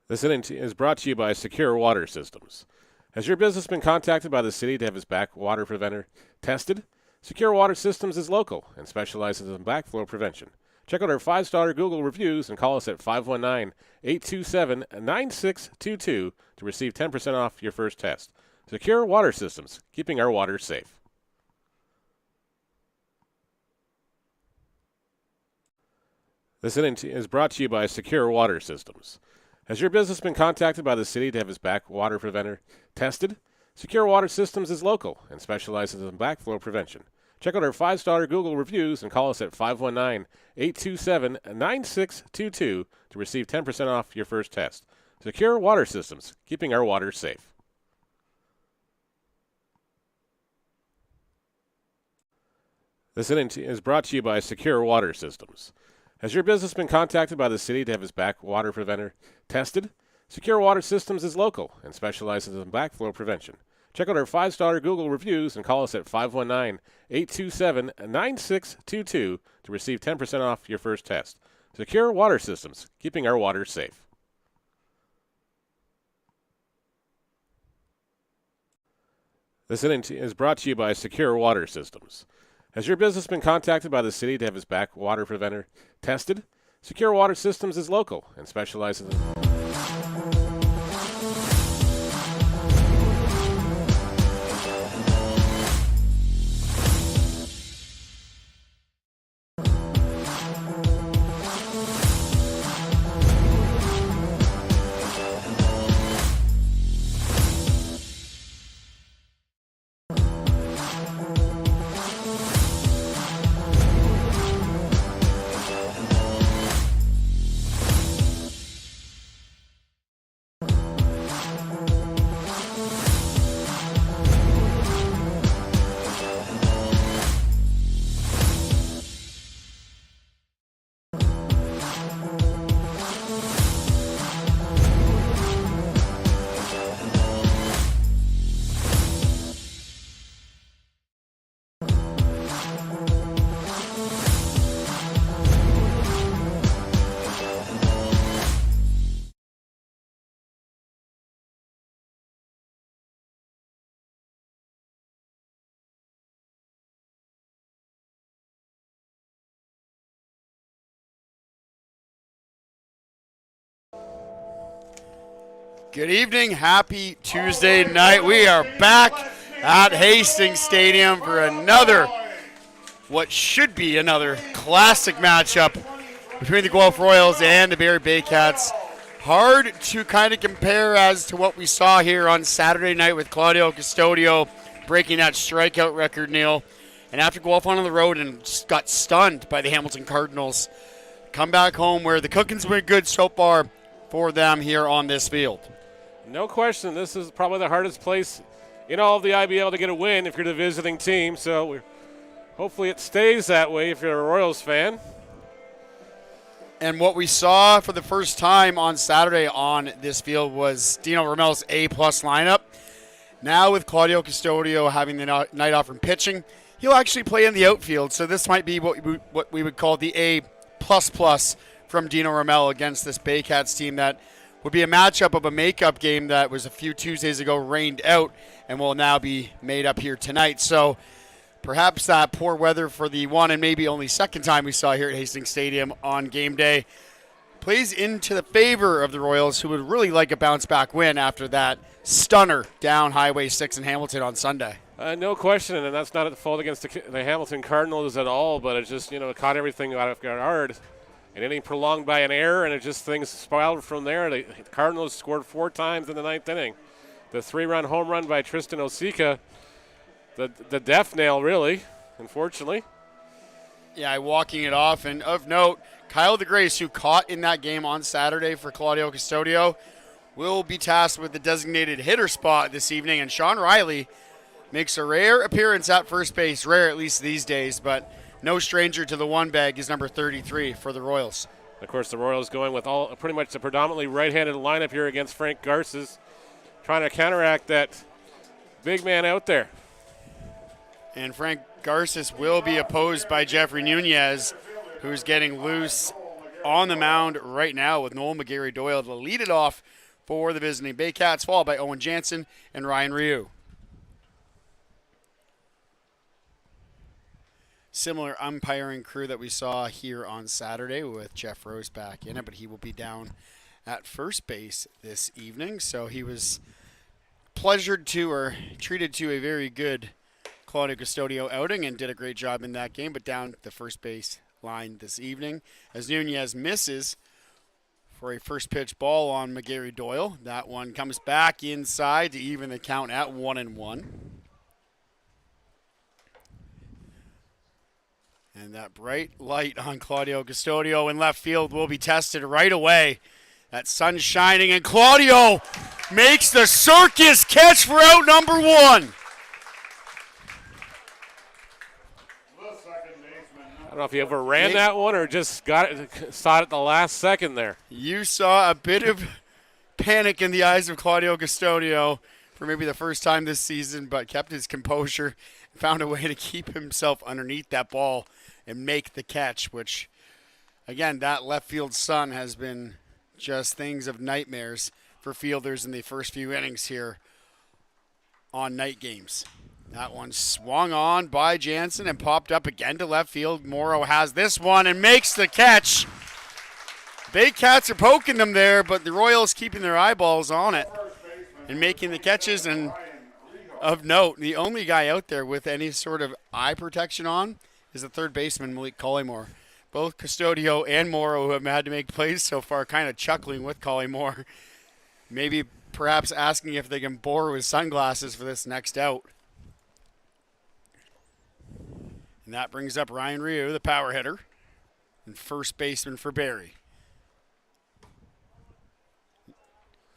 This inning is brought to you by Secure Water Systems. Has your business been contacted by the city to have its backwater preventer tested? Secure Water Systems is local and specializes in backflow prevention. Check out our 5-star Google reviews and call us at 519-827-9622 to receive 10% off your first test. Secure Water Systems, keeping our water safe. This inning is brought to you by Secure Water Systems. Has your business been contacted by the city to have its backwater preventer tested? Secure Water Systems is local and specializes in backflow prevention. Check out our 5-star Google reviews and call us at 519-827-9622 to receive 10% off your first test. Secure Water Systems, keeping our water safe. This inning is brought to you by Secure Water Systems. Has your business been contacted by the city to have its backwater preventer tested? Secure Water Systems is local and specializes in backflow prevention. Check out our 5-star Google reviews and call us at 519-827-9622 to receive 10% off your first test. Secure Water Systems, keeping our water safe. This inning is brought to you by Secure Water Systems. Has your business been contacted by the city to have its backwater preventer tested? Secure Water Systems is local and specializes in... Good evening. Happy Tuesday night. We are back at Hastings Stadium for what should be another classic matchup between the Guelph Royals and the Barrie Baycats. Hard to kind of compare as to what we saw here on Saturday night with Claudio Custodio breaking that strikeout record, Neil. And after Guelph went on the road and got stunned by the Hamilton Cardinals, come back home where the cooking's been good so far for them here on this field. No question, this is probably the hardest place in all of the IBL to get a win if you're the visiting team. So hopefully it stays that way if you're a Royals fan. And what we saw for the first time on Saturday on this field was Dino Romel's A-plus lineup. Now with Claudio Custodio having the night off from pitching, he'll actually play in the outfield. So this might be what we would call the A++ from Dino Romel against this Baycats team that would be a matchup of a makeup game that was a few Tuesdays ago rained out and will now be made up here tonight. So perhaps that poor weather for the one and maybe only second time we saw here at Hastings Stadium on game day plays into the favor of the Royals, who would really like a bounce-back win after that stunner down Highway 6 in Hamilton on Sunday. No question, and that's not at fault against the Hamilton Cardinals at all, but it just, it caught everything out of guard. An inning prolonged by an error, and things spiraled from there. The Cardinals scored 4 times in the 9th inning. The 3-run home run by Tristan Osika, the death nail, really, unfortunately. Yeah, walking it off. And of note, Kyle DeGrace, who caught in that game on Saturday for Claudio Custodio, will be tasked with the designated hitter spot this evening. And Sean Riley makes a rare appearance at first base, rare at least these days, but no stranger to the one bag is number 33 for the Royals. Of course, the Royals going with pretty much the predominantly right-handed lineup here against Frank Garces, trying to counteract that big man out there. And Frank Garces will be opposed by Jeffrey Nunez, who's getting loose on the mound right now with Noel McGarry-Doyle to lead it off for the visiting Baycats, followed by Owen Jansen and Ryan Ryu. Similar umpiring crew that we saw here on Saturday with Jeff Rose back in it, but he will be down at first base this evening. So he was treated to a very good Claudio Custodio outing and did a great job in that game, but down the first base line this evening as Nunez misses for a first pitch ball on McGarry-Doyle. That one comes back inside to even the count at 1-1. And that bright light on Claudio Custodio in left field will be tested right away. That sun shining, and Claudio makes the circus catch for out number 1. I don't know if he overran that one or just saw it at the last second there. You saw a bit of panic in the eyes of Claudio Custodio for maybe the first time this season, but kept his composure, found a way to keep himself underneath that ball and make the catch, which, again, that left field sun has been just things of nightmares for fielders in the first few innings here on night games. That one swung on by Jansen and popped up again to left field. Morrow has this one and makes the catch. Baycats are poking them there, but the Royals keeping their eyeballs on it and making the catches. And of note, the only guy out there with any sort of eye protection on is the third baseman, Malik Collymore. Both Custodio and Morrow, who have had to make plays so far, kind of chuckling with Collymore. Maybe perhaps asking if they can borrow his sunglasses for this next out. And that brings up Ryan Ryu, the power hitter, and first baseman for Barrie.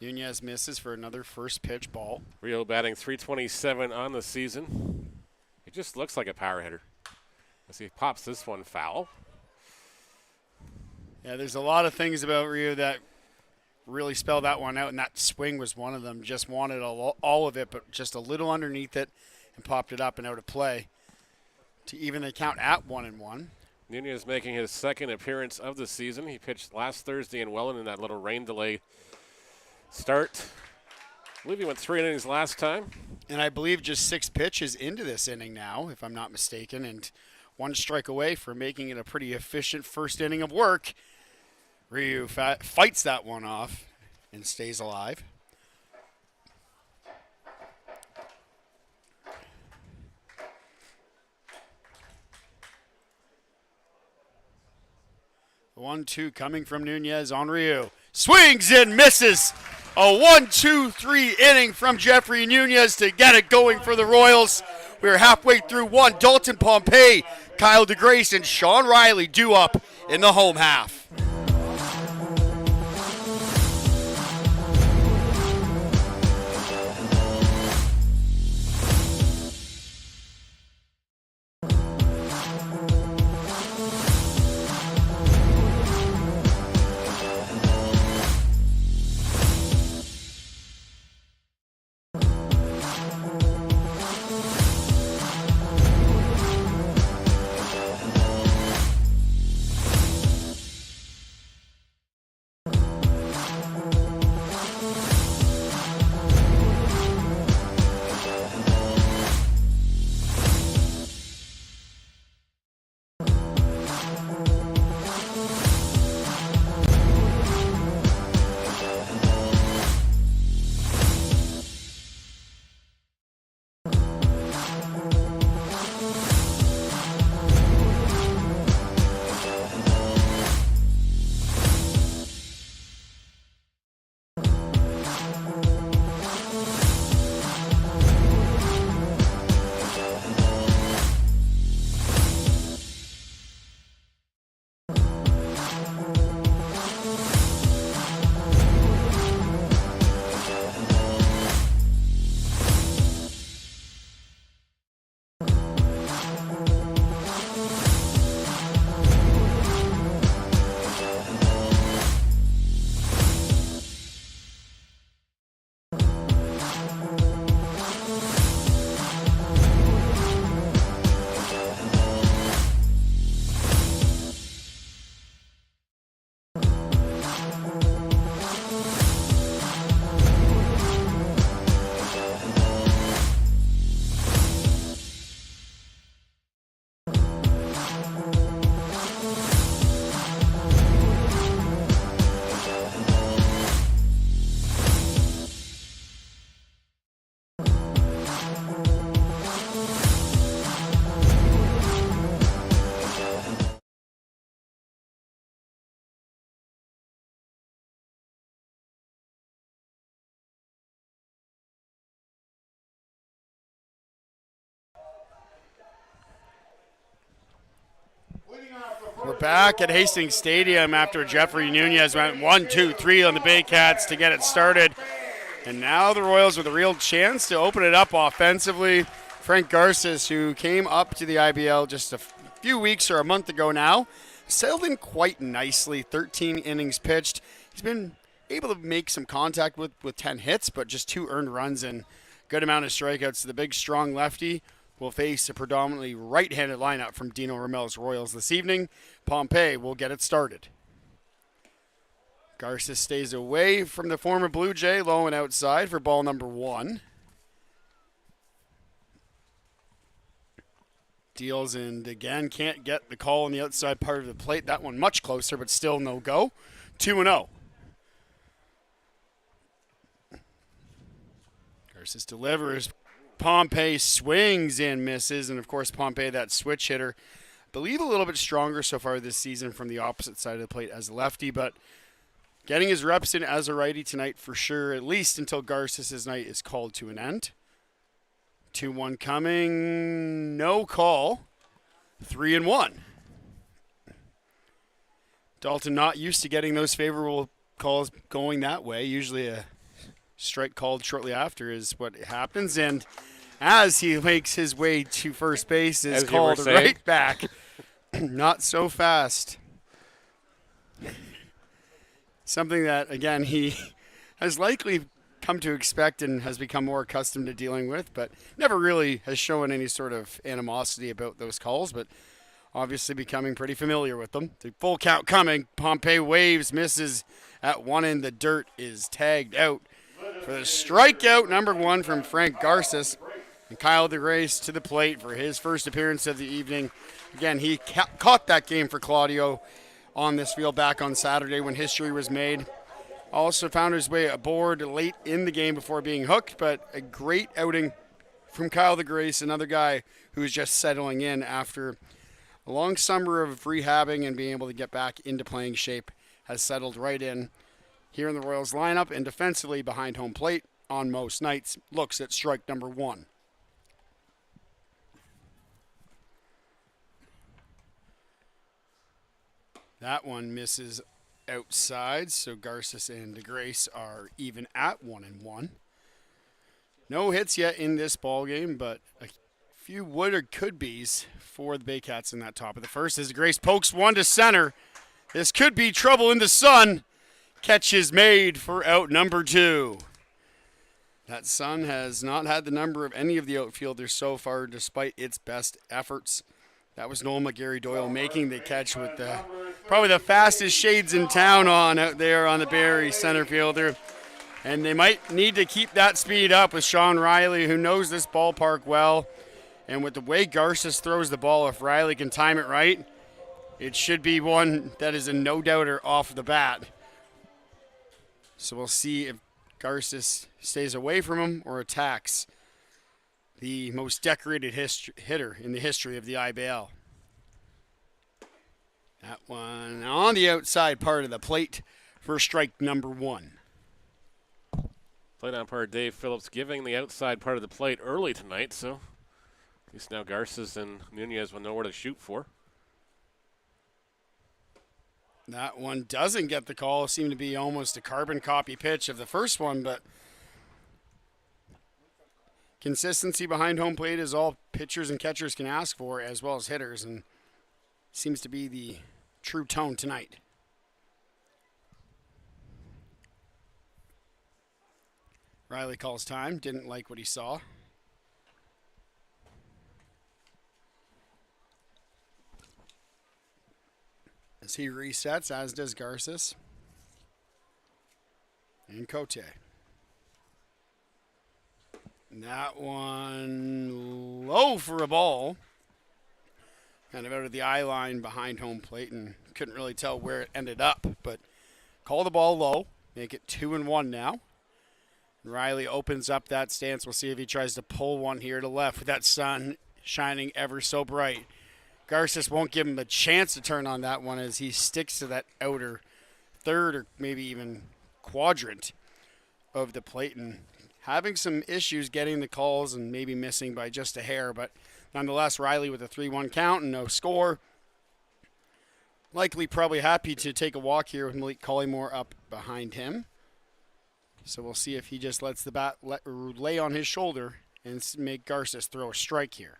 Nunez misses for another first pitch ball. Ryu batting .327 on the season. He just looks like a power hitter as he pops this one foul. Yeah, there's a lot of things about Ryu that really spell that one out, and that swing was one of them. Just wanted all of it, but just a little underneath it and popped it up and out of play to even the count at 1-1. Nunez making his second appearance of the season. He pitched last Thursday in Welland in that little rain delay start. I believe he went 3 innings last time. And I believe just 6 pitches into this inning now, if I'm not mistaken, and 1 strike away from making it a pretty efficient first inning of work. Ryu fights that one off and stays alive. The 1-2 coming from Nunez on Ryu. Swings and misses. A 1-2-3 inning from Jeffrey Nunez to get it going for the Royals. We're halfway through 1. Dalton Pompey, Kyle DeGrace, and Sean Riley due up in the home half. back at Hastings Stadium after Jeffrey Nunez went 1-2-3 on the Baycats to get it started. And now the Royals with a real chance to open it up offensively. Frank Garces, who came up to the IBL just a few weeks or a month ago now, settled in quite nicely. 13 innings pitched. He's been able to make some contact with 10 hits, but just 2 earned runs and good amount of strikeouts. The big, strong lefty will face a predominantly right-handed lineup from Dino Ramel's Royals this evening. Pompey will get it started. Garces stays away from the former Blue Jay, low and outside for ball number 1. Deals and again can't get the call on the outside part of the plate. That one much closer, but still no go. 2-0. Garces delivers. Pompey swings and misses, and of course Pompey, that switch hitter, I believe a little bit stronger so far this season from the opposite side of the plate as a lefty, but getting his reps in as a righty tonight for sure, at least until Garces' night is called to an end. 2-1 coming, no call, 3-1. Dalton not used to getting those favorable calls going that way. Usually a strike called shortly after is what happens, and as he makes his way to first base is called right back. Not so fast. Something that, again, he has likely come to expect and has become more accustomed to dealing with, but never really has shown any sort of animosity about those calls, but obviously becoming pretty familiar with them. The full count coming. Pompey waves, misses at one end. The dirt is tagged out for the strikeout number 1 from Frank Garces. And Kyle DeGrace to the plate for his first appearance of the evening. Again, he caught that game for Claudio on this field back on Saturday when history was made. Also found his way aboard late in the game before being hooked, but a great outing from Kyle DeGrace, another guy who's just settling in after a long summer of rehabbing and being able to get back into playing shape, has settled right in here in the Royals lineup and defensively behind home plate on most nights. Looks at strike number 1. That one misses outside, so Garces and DeGrace are even at 1-1. No hits yet in this ball game, but a few would or could be's for the Baycats in that top of the first as DeGrace pokes one to center. This could be trouble in the sun. Catch is made for out number 2. That sun has not had the number of any of the outfielders so far, despite its best efforts. That was Noel McGarry-Doyle making the catch with probably the fastest shades in town on out there on the Barrie center fielder. And they might need to keep that speed up with Sean Riley, who knows this ballpark well. And with the way Garces throws the ball, if Riley can time it right, it should be one that is a no-doubter off the bat. So we'll see if Garces stays away from him or attacks the most decorated hitter in the history of the IBL. That one on the outside part of the plate for strike number 1. Plate umpire Dave Phillips giving the outside part of the plate early tonight, so at least now Garces and Nunez will know where to shoot for. That one doesn't get the call. Seemed to be almost a carbon copy pitch of the first one, but consistency behind home plate is all pitchers and catchers can ask for, as well as hitters, and seems to be the true tone tonight. Riley calls time. Didn't like what he saw. As he resets, as does Garces. And Cote. And that one low for a ball. Kind of out of the eye line behind home plate and couldn't really tell where it ended up. But call the ball low. Make it 2-1 now. Riley opens up that stance. We'll see if he tries to pull one here to left with that sun shining ever so bright. Garces won't give him a chance to turn on that one as he sticks to that outer third or maybe even quadrant of the plate and having some issues getting the calls and maybe missing by just a hair. But nonetheless, Riley with a 3-1 count and no score Likely probably happy to take a walk here with Malik Collymore up behind him. So we'll see if he just lets the bat lay on his shoulder and make Garces throw a strike here.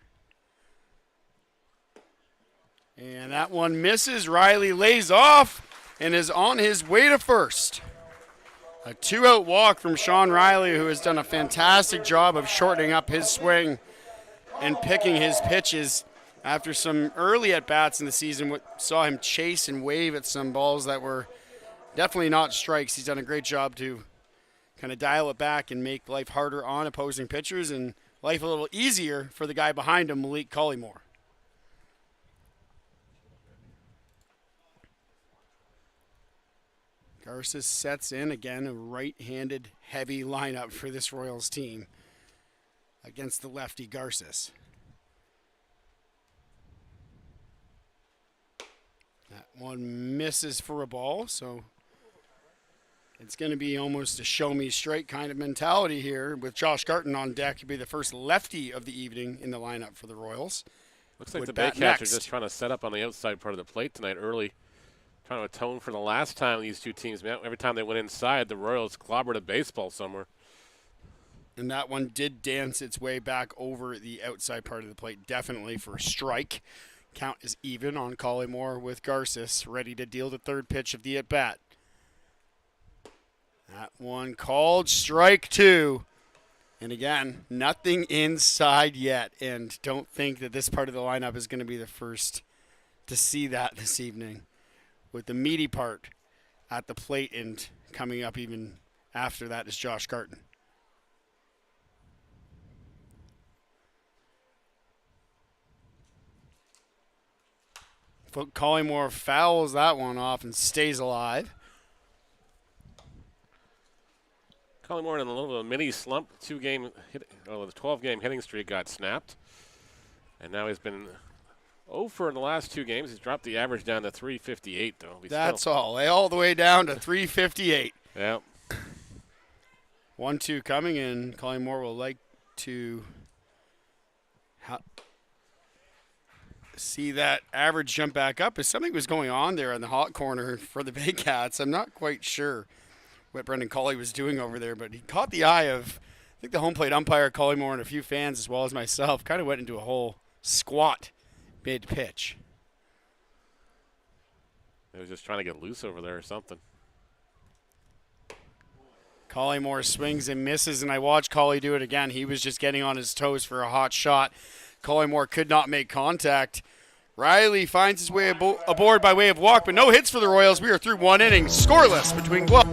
And that one misses. Riley lays off and is on his way to first. A 2-out walk from Sean Riley, who has done a fantastic job of shortening up his swing and picking his pitches after some early at-bats in the season. Saw him chase and wave at some balls that were definitely not strikes. He's done a great job to kind of dial it back and make life harder on opposing pitchers and life a little easier for the guy behind him, Malik Collymore. Garces sets in again, a right-handed heavy lineup for this Royals team against the lefty Garces. That one misses for a ball, so it's going to be almost a show-me straight kind of mentality here with Josh Garton on deck. He'll be the first lefty of the evening in the lineup for the Royals. Looks like the Baycats are just trying to set up on the outside part of the plate tonight early, trying to atone for the last time these two teams met. Every time they went inside, the Royals clobbered a baseball somewhere. And that one did dance its way back over the outside part of the plate, definitely for a strike. Count is even on Collymore with Garces, ready to deal the third pitch of the at-bat. That one called strike 2. And again, nothing inside yet. And don't think that this part of the lineup is going to be the first to see that this evening, with the meaty part at the plate, and coming up even after that is Josh Garton. Collymore fouls that one off and stays alive. Collymore in a little bit of a mini slump. The 12-game hitting streak got snapped. And now he's been 0 for in the last 2 games. He's dropped the average down to 358, though. That's all the way down to 358. Yeah. 1-2 coming in. Collymore will like to see that average jump back up. If something was going on there in the hot corner for the Baycats, I'm not quite sure what Brendan Colley was doing over there, but he caught the eye of, I think, the home plate umpire, Collymore, and a few fans as well as myself. Kind of went into a whole squat mid-pitch. He was just trying to get loose over there or something. Collymore swings and misses, and I watched Colley do it again. He was just getting on his toes for a hot shot. Collymore could not make contact. Riley finds his way aboard by way of walk, but no hits for the Royals. We are through 1 inning, scoreless between Guelph.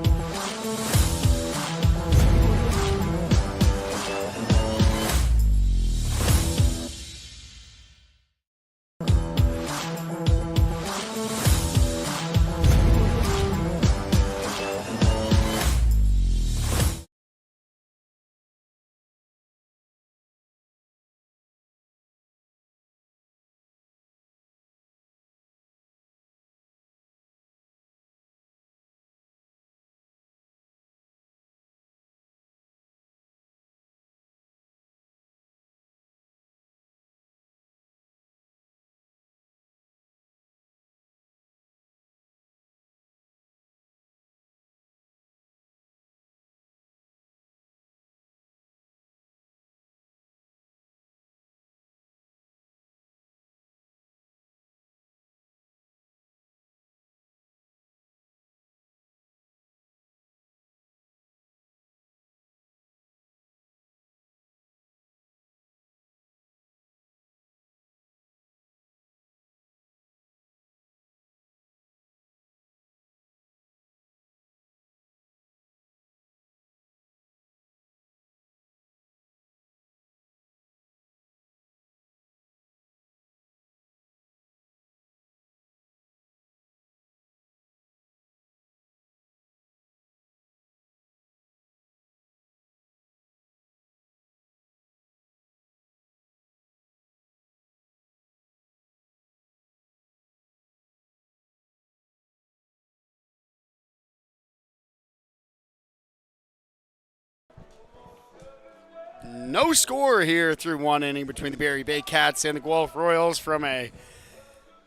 No score here through 1 inning between the Barrie Baycats and the Guelph Royals from a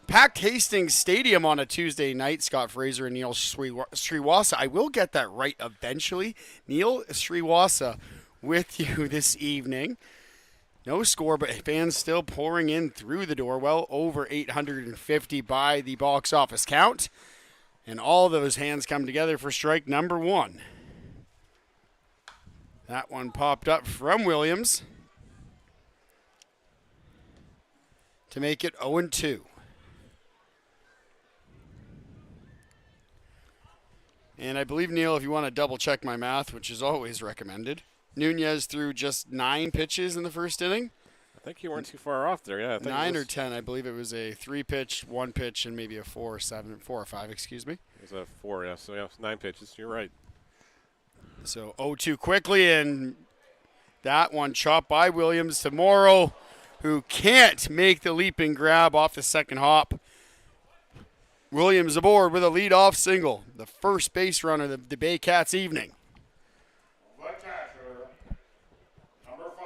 Packed Hastings Stadium on a Tuesday night. Scott Fraser and Neil Sriwasa. I will get that right eventually. Neil Sriwasa with you this evening. No score, but fans still pouring in through the door. Well over 850 by the box office count. And all those hands come together for strike number 1. That one popped up from Williams to make it 0-2. And I believe, Neil, if you want to double check my math, which is always recommended, Nunez threw just 9 pitches in the first inning. I think you weren't too far off there, yeah. I think 9 or 10, I believe it was a 3-pitch, 1 pitch, and maybe a 4 or 5, excuse me. It was a 4, yeah, so yeah, 9 pitches, you're right. So 0-2 quickly, and that one chopped by Williams to Morrow, who can't make the leaping grab off the second hop. Williams aboard with a leadoff single, the first base runner of the Baycats evening. Number 5,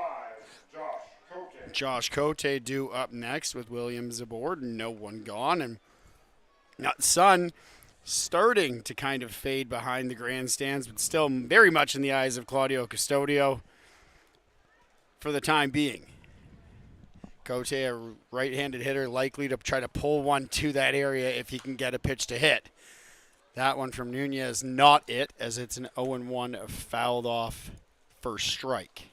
Josh Cote. Josh Cote due up next with Williams aboard, no one gone, and sun starting to kind of fade behind the grandstands, but still very much in the eyes of Claudio Custodio for the time being. Cote, a right-handed hitter, likely to try to pull one to that area if he can get a pitch to hit. That one from Nunez, not it, as it's an 0-1 fouled off first strike.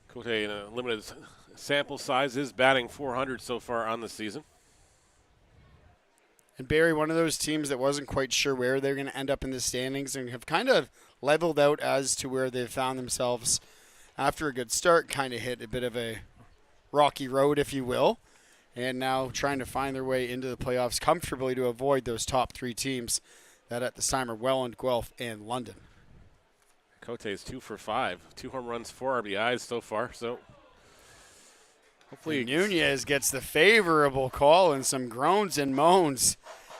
Cote, in a limited sample size, is batting .400 so far on the season. And Barrie, one of those teams that wasn't quite sure where they're going to end up in the standings and have kind of leveled out as to where they've found themselves after a good start, kind of hit a bit of a rocky road, if you will, and now trying to find their way into the playoffs comfortably to avoid those top 3 teams that at this time are Welland, Guelph, and London. Cote is 2 for 5, 2 home runs, 4 RBIs so far, so hopefully Nunez gets the favorable call and some groans and moans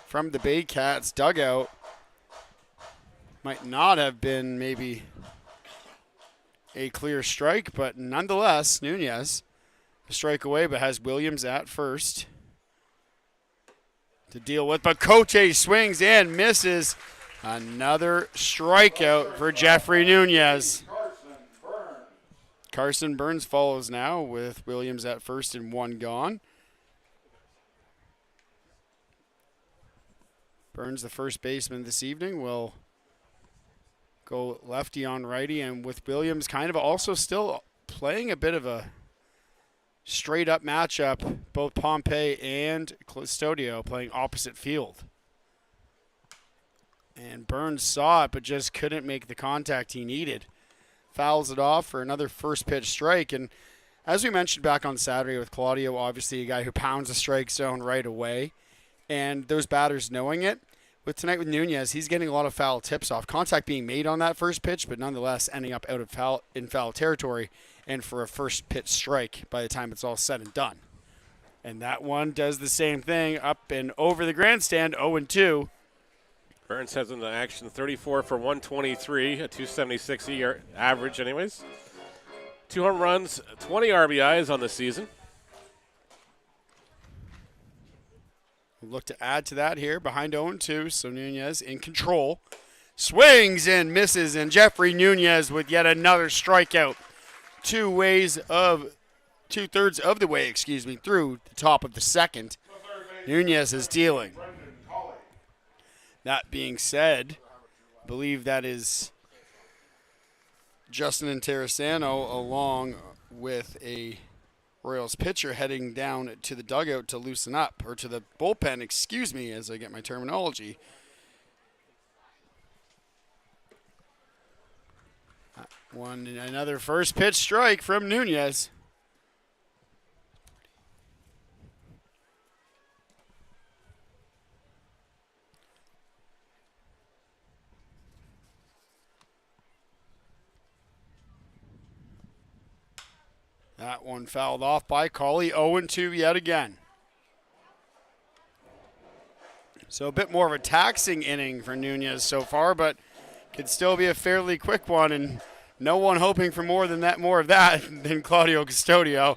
from the Baycats dugout. Might not have been maybe a clear strike, but nonetheless, Nunez a strike away, but has Williams at first to deal with. But Cote swings and misses. Another strikeout for Jeffrey Nunez. Carson Burns follows now with Williams at first and 1 gone. Burns, the first baseman this evening, will go lefty on righty, and with Williams kind of also still playing a bit of a straight-up matchup, both Pompey and Custodio playing opposite field. And Burns saw it, but just couldn't make the contact he needed. Fouls it off for another first pitch strike. And as we mentioned back on Saturday with Claudio, obviously a guy who pounds the strike zone right away, and those batters knowing it. With tonight with Nunez, he's getting a lot of foul tips off. Contact being made on that first pitch, but nonetheless ending up out of foul territory, and for a first pitch strike by the time it's all said and done. And that one does the same thing up and over the grandstand, 0-2. Burns has in the action 34 for 123, a 276 average anyways. 2 home runs, 20 RBIs on the season. We'll look to add to that here behind 0-2, so Nunez in control. Swings and misses, and Jeffrey Nunez with yet another strikeout. 2/3 of the way, through the top of the second. Nunez is dealing. That being said, I believe that is Justin Interessano along with a Royals pitcher heading down to the dugout to loosen up, or to the bullpen, as I get my terminology. Another first pitch strike from Nunez. That one fouled off by Cauley. 0-2 yet again. So a bit more of a taxing inning for Nunez so far, but could still be a fairly quick one. And No one hoping for more of that than Claudio Custodio.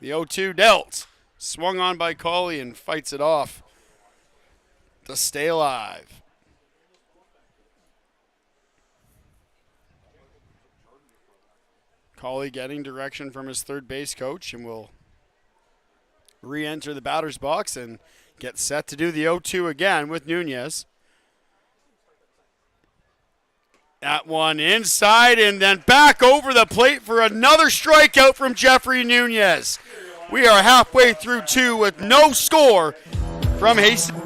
The 0-2 dealt. Swung on by Cauley and fights it off to stay alive. Cauley getting direction from his third base coach and will re-enter the batter's box and get set to do the 0-2 again with Nunez. That one inside and then back over the plate for another strikeout from Jeffrey Nunez. We are halfway through 2 with no score from Hastings.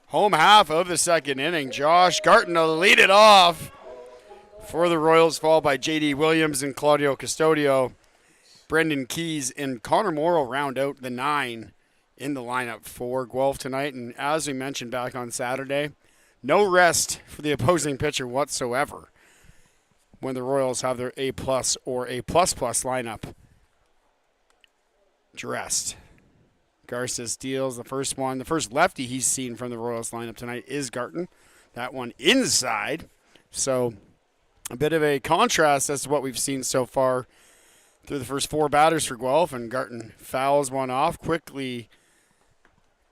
Home half of the second inning. Josh Garton to lead it off for the Royals, followed by J.D. Williams and Claudio Custodio. Brendan Keys and Connor Morrow round out the 9 in the lineup for Guelph tonight. And as we mentioned back on Saturday, no rest for the opposing pitcher whatsoever when the Royals have their A-plus or A++ lineup dressed. Garces deals the first one. The first lefty he's seen from the Royals lineup tonight is Garton. That one inside. So a bit of a contrast as to what we've seen so far through the first 4 batters for Guelph. And Garton fouls one off quickly,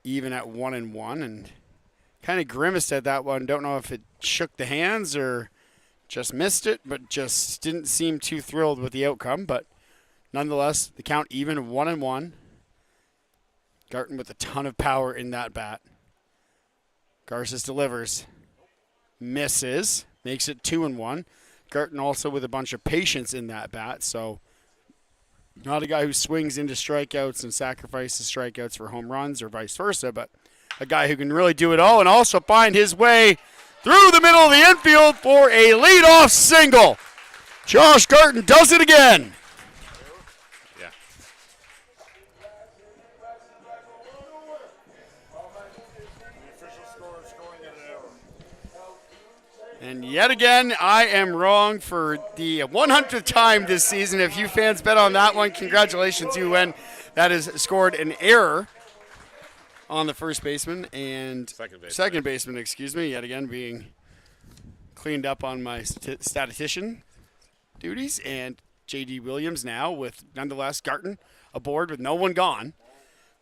even at 1-1, and kind of grimaced at that one. Don't know if it shook the hands or just missed it, but just didn't seem too thrilled with the outcome. But nonetheless, the count even, 1-1. Garton with a ton of power in that bat. Garces delivers. Misses. Makes it 2-1. Garton also with a bunch of patience in that bat. So not a guy who swings into strikeouts and sacrifices strikeouts for home runs or vice versa, but a guy who can really do it all and also find his way through the middle of the infield for a leadoff single. Josh Garton does it again. And yet again, I am wrong for the 100th time this season. If you fans bet on that one, congratulations, you win. That has scored an error on the first baseman and second baseman, excuse me, yet again being cleaned up on my statistician duties. And J.D. Williams now with, nonetheless, Garton aboard with no one gone.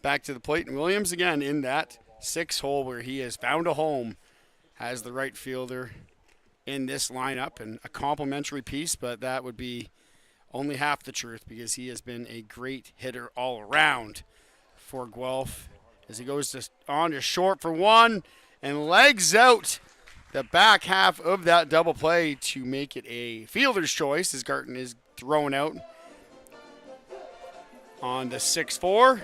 back to the plate. And Williams again in that 6 hole where he has found a home as the right fielder in this lineup, and a complimentary piece, but that would be only half the truth because he has been a great hitter all around for Guelph as he goes on to short for 1 and legs out the back half of that double play to make it a fielder's choice as Garton is thrown out on the 6-4.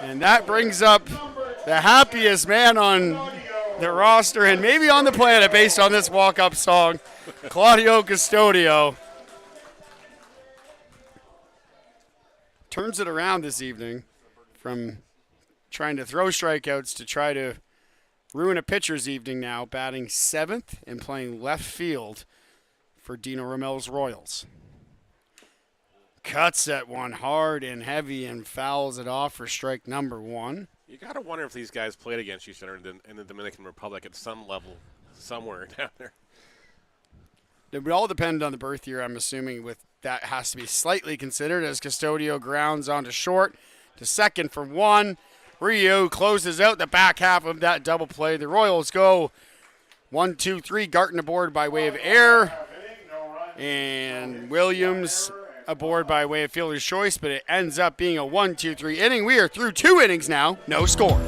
And that brings up the happiest man on the roster and maybe on the planet based on this walk-up song, Claudio Custodio. Turns it around this evening from trying to throw strikeouts to try to ruin a pitcher's evening now, batting 7th and playing left field for Dino Romel's Royals. Cuts that one hard and heavy and fouls it off for strike number 1. You got to wonder if these guys played against each other in the Dominican Republic at some level, somewhere down there. It would all depend on the birth year, I'm assuming, with that has to be slightly considered as Custodio grounds onto short to second for 1. Rio closes out the back half of that double play. The Royals go 1, 2, 3. Garton aboard by way of air. And Williams aboard by way of fielder's choice, but it ends up being a 1, 2, 3 inning. We are through 2 innings now. No score.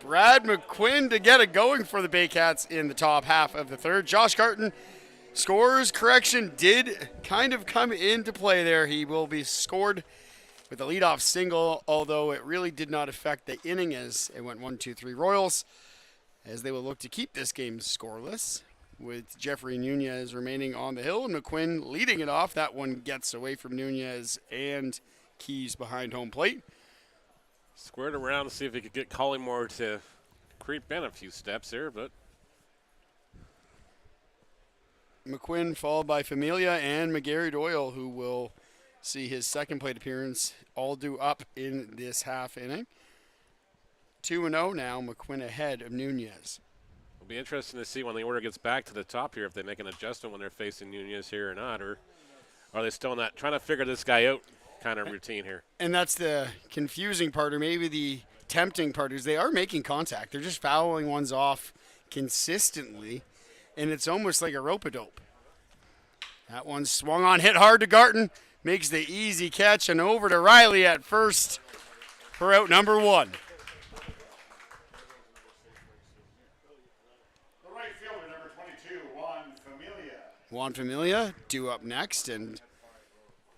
Brad McQuinn to get it going for the Baycats in the top half of the third. Josh Garton scores. Correction did kind of come into play there. He will be scored with a leadoff single, although it really did not affect the inning as it went 1, 2, 3 Royals, as they will look to keep this game scoreless with Jeffrey Nunez remaining on the hill and McQuinn leading it off. That one gets away from Nunez and Keys behind home plate. Squared around to see if he could get Collymore to creep in a few steps here, but McQuinn followed by Familia and McGarry Doyle, who will see his second plate appearance all due up in this half inning. 2-0 now, McQuinn ahead of Nunez. It'll be interesting to see when the order gets back to the top here if they make an adjustment when they're facing Nunez here or not, or are they still in that trying to figure this guy out kind of routine here? And that's the confusing part, or maybe the tempting part, is they are making contact. They're just fouling ones off consistently, and it's almost like a rope-a-dope. That one swung on, hit hard to Garton, makes the easy catch, and over to Riley at first for out number 1. The right fielder, number 22, Juan Familia. Juan Familia due up next, and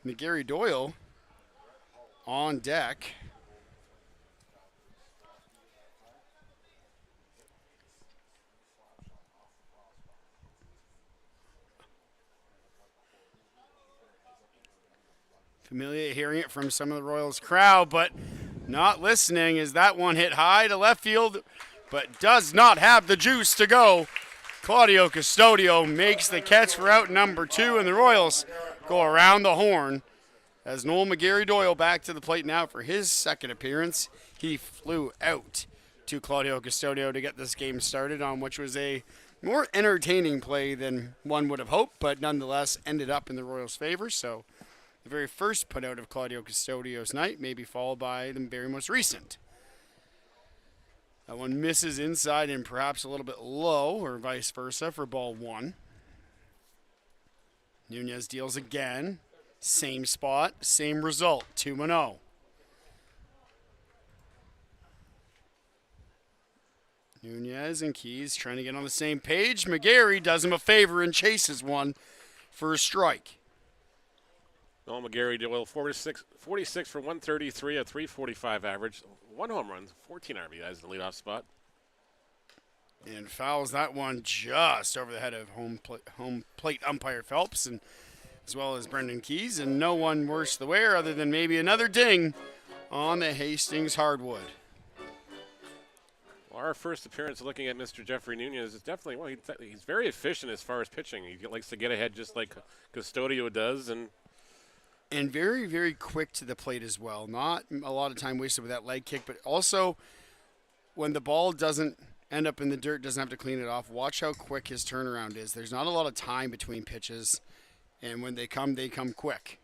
McGarry Doyle on deck. Familia hearing it from some of the Royals crowd, but not listening as that one hit high to left field, but does not have the juice to go. Claudio Custodio makes the catch for out number 2, and the Royals go around the horn as Noel McGarry-Doyle back to the plate now for his second appearance. He flew out to Claudio Custodio to get this game started on which was a more entertaining play than one would have hoped, but nonetheless ended up in the Royals' favor. So the very first put out of Claudio Custodio's night may be followed by the very most recent. That one misses inside and perhaps a little bit low, or vice versa, for ball 1. Nunez deals again. Same spot, same result, 2-0. Nunez and Keys trying to get on the same page. McGarry does him a favor and chases one for a strike. Noel McGarry-Doyle, 46 for 133, a 345 average, 1 home run, 14 RBIs in the leadoff spot. And fouls that one just over the head of home plate umpire Phelps, and as well as Brendan Keys, and no one worse the wear other than maybe another ding on the Hastings hardwood. Well, our first appearance looking at Mr. Jeffrey Nunez is definitely, well, he's very efficient as far as pitching. He likes to get ahead just like Custodio does, and very, very quick to the plate as well. Not a lot of time wasted with that leg kick, but also when the ball doesn't end up in the dirt, doesn't have to clean it off, watch how quick his turnaround is. There's not a lot of time between pitches, and when they come quick.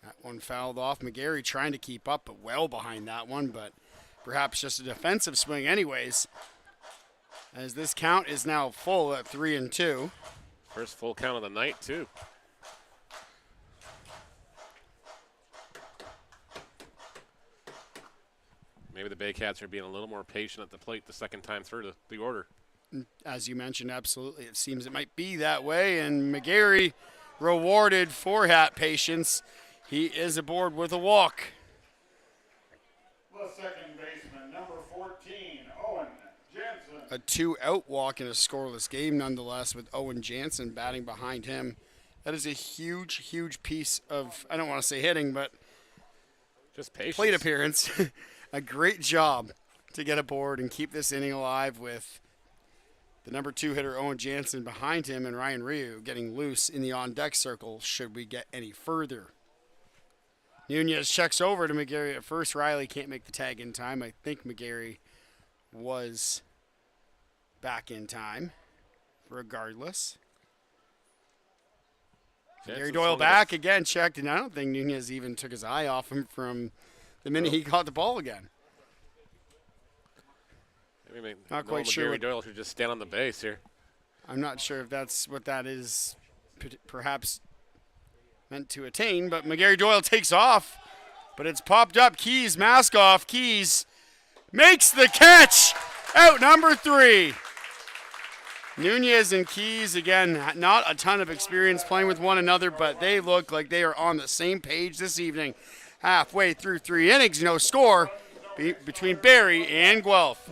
That one fouled off. McGarry trying to keep up, but well behind that one, but perhaps just a defensive swing anyways, as this count is now full at 3-2. First full count of the night, too. Maybe the Baycats are being a little more patient at the plate the second time through the order. As you mentioned, absolutely. It seems it might be that way, and McGarry rewarded for that patience. He is aboard with a walk. The second baseman, number 14, Owen Jansen. A 2-out walk in a scoreless game, nonetheless, with Owen Jansen batting behind him. That is a huge, huge piece of, I don't want to say hitting, but just patience. Plate appearance. A great job to get aboard and keep this inning alive with the number 2 hitter, Owen Jansen, behind him, and Ryan Ryu getting loose in the on-deck circle should we get any further. Nunez checks over to McGarry at first. Riley can't make the tag in time. I think McGarry was back in time, regardless. Gary Doyle back again, checked, and I don't think Nunez even took his eye off him from the minute he caught the ball again. Not quite sure. Gary Doyle should just stand on the base here. I'm not sure if that's what that is perhaps meant to attain, but McGarry Doyle takes off, but it's popped up. Keys, mask off. Keys makes the catch. Out number 3. Nunez and Keys, again, not a ton of experience playing with one another, but they look like they are on the same page this evening. Halfway through 3 innings, no score between Barrie and Guelph.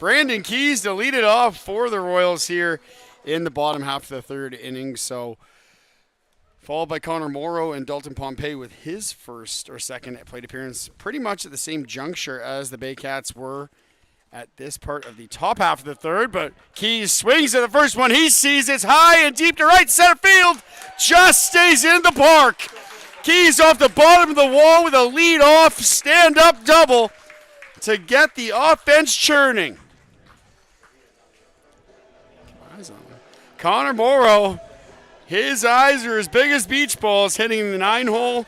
Brandon Keys to lead it off for the Royals here in the bottom half of the third inning. So followed by Connor Morrow and Dalton Pompey with his first or second plate appearance, pretty much at the same juncture as the Baycats were at this part of the top half of the third. But Keys swings at the first one. He sees it's high and deep to right center field. Just stays in the park. Keys off the bottom of the wall with a lead-off stand-up double to get the offense churning. Connor Morrow, his eyes are as big as beach balls, hitting the 9-hole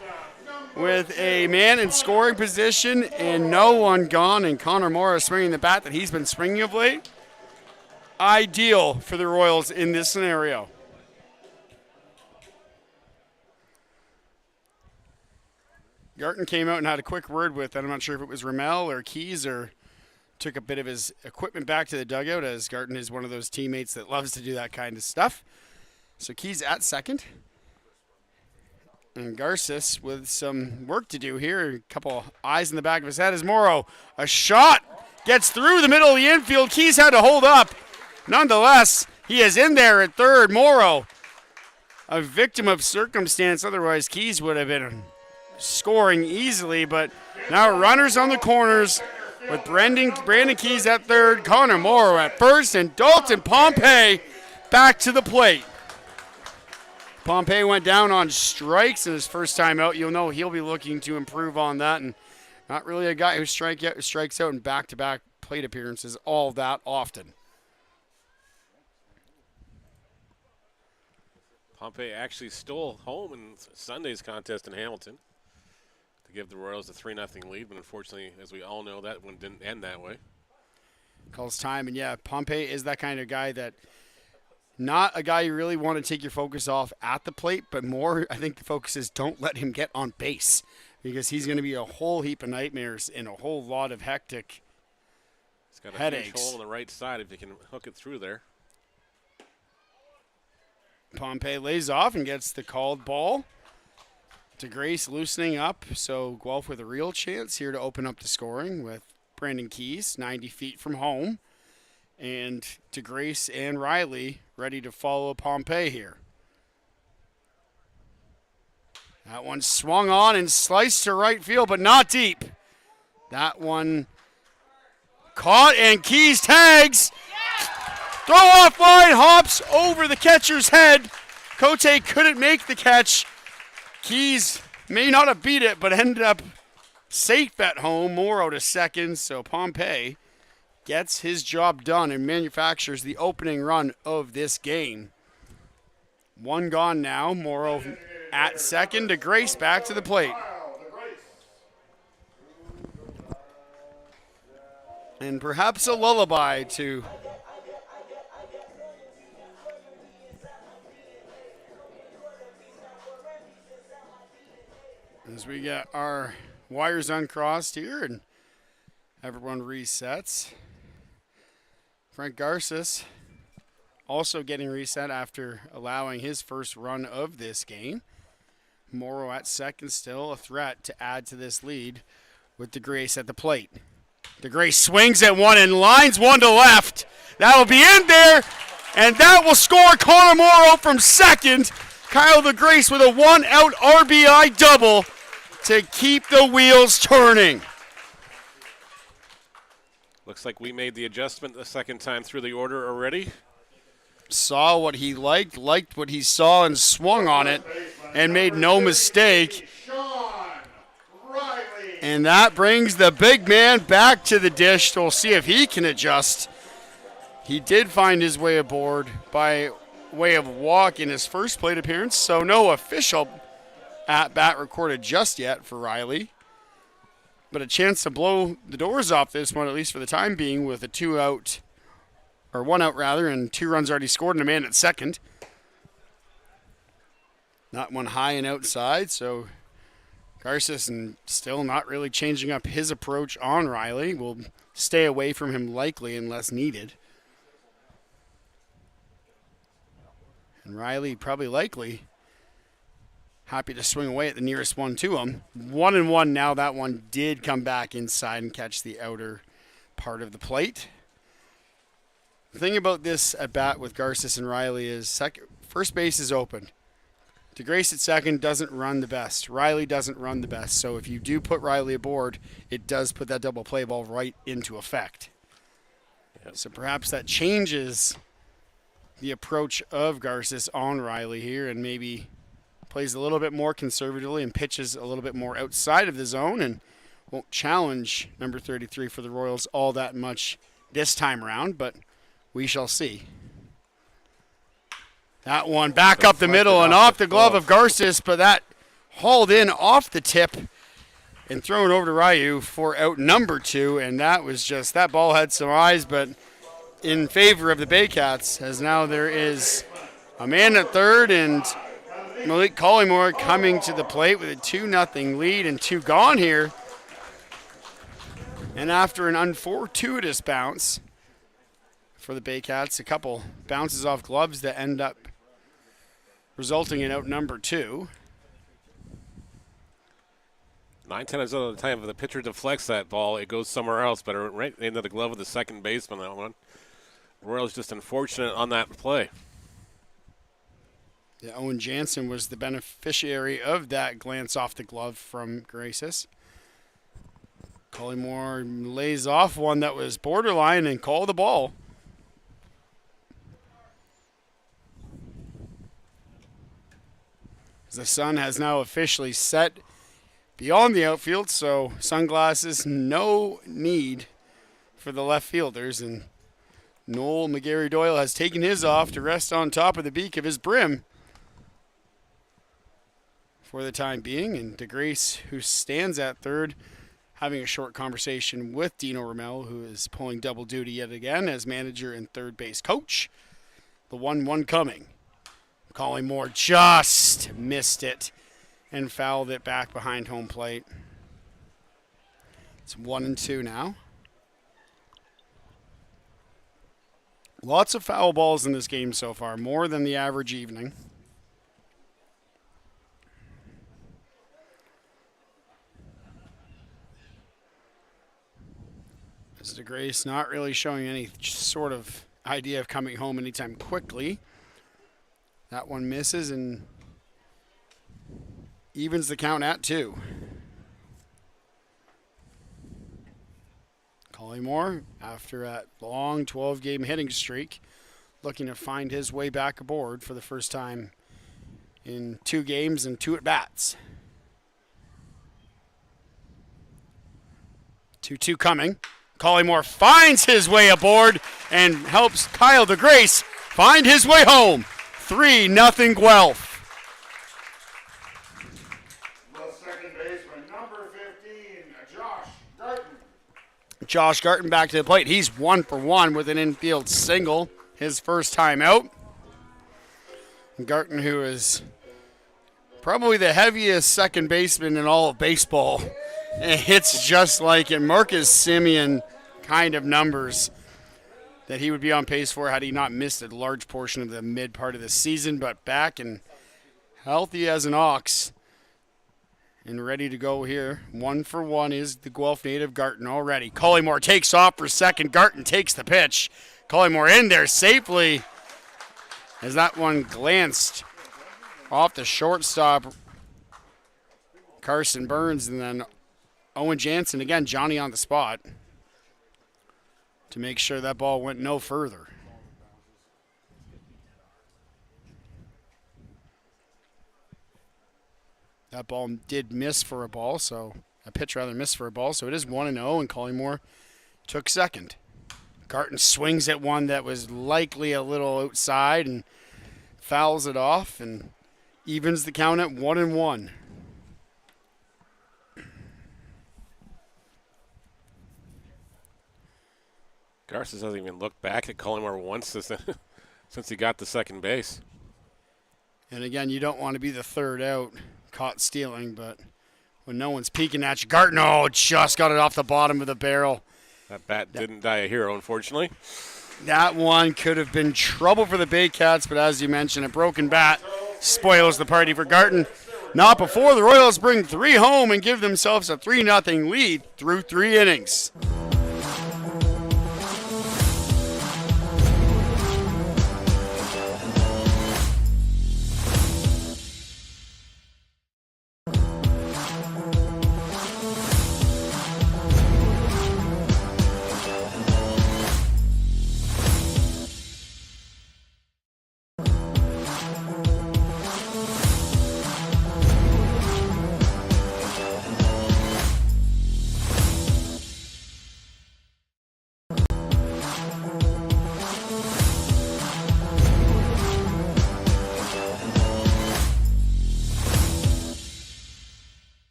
with a man in scoring position and no one gone. And Connor Morrow swinging the bat that he's been swinging of late. Ideal for the Royals in this scenario. Garton came out and had a quick word with, I'm not sure if it was Ramel or Keys, or took a bit of his equipment back to the dugout, as Garton is one of those teammates that loves to do that kind of stuff. So Keys at second. And Garces with some work to do here. A couple eyes in the back of his head as Morrow. A shot gets through the middle of the infield. Keys had to hold up. Nonetheless, he is in there at third. Morrow, a victim of circumstance. Otherwise, Keys would have been scoring easily. But now runners on the corners with Brandon Keys at third, Connor Morrow at first, and Dalton Pompey back to the plate. Pompey went down on strikes in his first time out. You'll know he'll be looking to improve on that, and not really a guy who strikes out in back-to-back plate appearances all that often. Pompey actually stole home in Sunday's contest in Hamilton to give the Royals a 3-0 lead, but unfortunately, as we all know, that one didn't end that way. Calls time, and yeah, Pompey is that kind of guy that not a guy you really want to take your focus off at the plate, but more, I think the focus is don't let him get on base, because he's going to be a whole heap of nightmares and a whole lot of hectic He's got a headaches. huge hole on the right side if he can hook it through there. Pompey lays off and gets the called ball. DeGrace loosening up, so Guelph with a real chance here to open up the scoring with Brandon Keys, 90 feet from home. And DeGrace and Riley ready to follow Pompey here. That one swung on and sliced to right field, but not deep. That one caught, and Keys tags. Throw off line, hops over the catcher's head. Cote couldn't make the catch. Keys may not have beat it, but ended up safe at home. Morrow to second, so Pompey gets his job done and manufactures the opening run of this game. One gone now. Morrow at second. DeGrace back to the plate. And perhaps a lullaby to as we get our wires uncrossed here and everyone resets. Frank Garces also getting reset after allowing his first run of this game. Morrow at second, still a threat to add to this lead with DeGrace at the plate. DeGrace swings at one and lines one to left. That'll be in there, and that will score Connor Morrow from second. Kyle DeGrace with a one-out RBI double to keep the wheels turning. Looks like we made the adjustment the second time through the order already. Saw what he liked what he saw, and swung on it and made no mistake. And that brings the big man back to the dish. So we'll see if he can adjust. He did find his way aboard by way of walk in his first plate appearance, so no official at-bat recorded just yet for Riley. But a chance to blow the doors off this one, at least for the time being, with a one out rather, and 2 runs already scored and a man at second. Not one high and outside, so Garces and still not really changing up his approach on Riley. Will stay away from him likely unless needed. And Riley probably likely happy to swing away at the nearest one to him. 1-1 now. That one did come back inside and catch the outer part of the plate. The thing about this at bat with Garces and Riley is first base is open. DeGrace at second doesn't run the best. Riley doesn't run the best. So if you do put Riley aboard, it does put that double play ball right into effect. Yep. So perhaps that changes the approach of Garces on Riley here and maybe plays a little bit more conservatively and pitches a little bit more outside of the zone and won't challenge number 33 for the Royals all that much this time around, but we shall see. That one back up the middle and off the glove of Garces, but that hauled in off the tip and thrown over to Ryu for out number 2, and that was just, that ball had some eyes, but in favor of the Baycats, as now there is a man at third and Malik Collymore coming to the plate with a 2-0 lead and 2 gone here. And after an unfortuitous bounce for the Baycats, a couple bounces off gloves that end up resulting in out number 2. 9 times out of the time, if the pitcher deflects that ball, it goes somewhere else, but right into the glove of the second baseman, that one. Royals just unfortunate on that play. Yeah, Owen Jansen was the beneficiary of that glance off the glove from Graces. Collymore lays off one that was borderline and called the ball. The sun has now officially set beyond the outfield, so sunglasses, no need for the left fielders. And Noel McGarry Doyle has taken his off to rest on top of the beak of his brim for the time being. And DeGrace, who stands at third, having a short conversation with Dino Ramel, who is pulling double duty yet again as manager and third base coach. The 1-1 coming. Collymore just missed it and fouled it back behind home plate. It's 1-2 now. Lots of foul balls in this game so far, more than the average evening. As DeGrace not really showing any sort of idea of coming home anytime quickly. That one misses and evens the count at 2. Collymore, after a long 12-game hitting streak, looking to find his way back aboard for the first time in 2 games and 2 at-bats. 2-2 coming. Collymore finds his way aboard and helps Kyle DeGrace find his way home. 3-0 Guelph. The second baseman, number 15, Josh Garten. Josh Garten back to the plate. He's 1 for 1 with an infield single, his first time out. Garten, who is probably the heaviest second baseman in all of baseball, and hits just like it. Marcus Simeon kind of numbers that he would be on pace for had he not missed a large portion of the mid part of the season, but back and healthy as an ox and ready to go here. 1 for 1 is the Guelph native Garten already. Collymore takes off for second. Garten takes the pitch. Collymore in there safely as that one glanced off the shortstop, Carson Burns, and then Owen Jansen, again, Johnny on the spot, to make sure that ball went no further. That ball did miss for a ball, so a pitch rather missed for a ball, so it is 1-0, and Collymore took second. Garten swings at one that was likely a little outside and fouls it off and evens the count at 1-1. Garces hasn't even looked back at Collymore once since he got to second base. And again, you don't want to be the third out caught stealing, but when no one's peeking at you, Garten, just got it off the bottom of the barrel. That bat didn't die a hero, unfortunately. That one could have been trouble for the Baycats, but as you mentioned, a broken bat spoils the party for Garten. Not before the Royals bring 3 home and give themselves a 3-0 lead through 3 innings.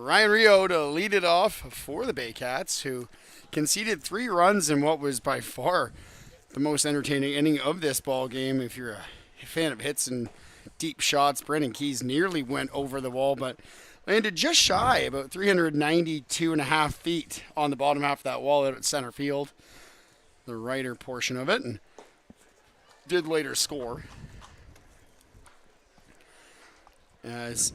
Ryan Rio to lead it off for the Baycats, who conceded 3 runs in what was by far the most entertaining inning of this ball game. If you're a fan of hits and deep shots, Brendan Keys nearly went over the wall, but landed just shy, about 392.5 feet on the bottom half of that wall out at center field, the righter portion of it, and did later score. As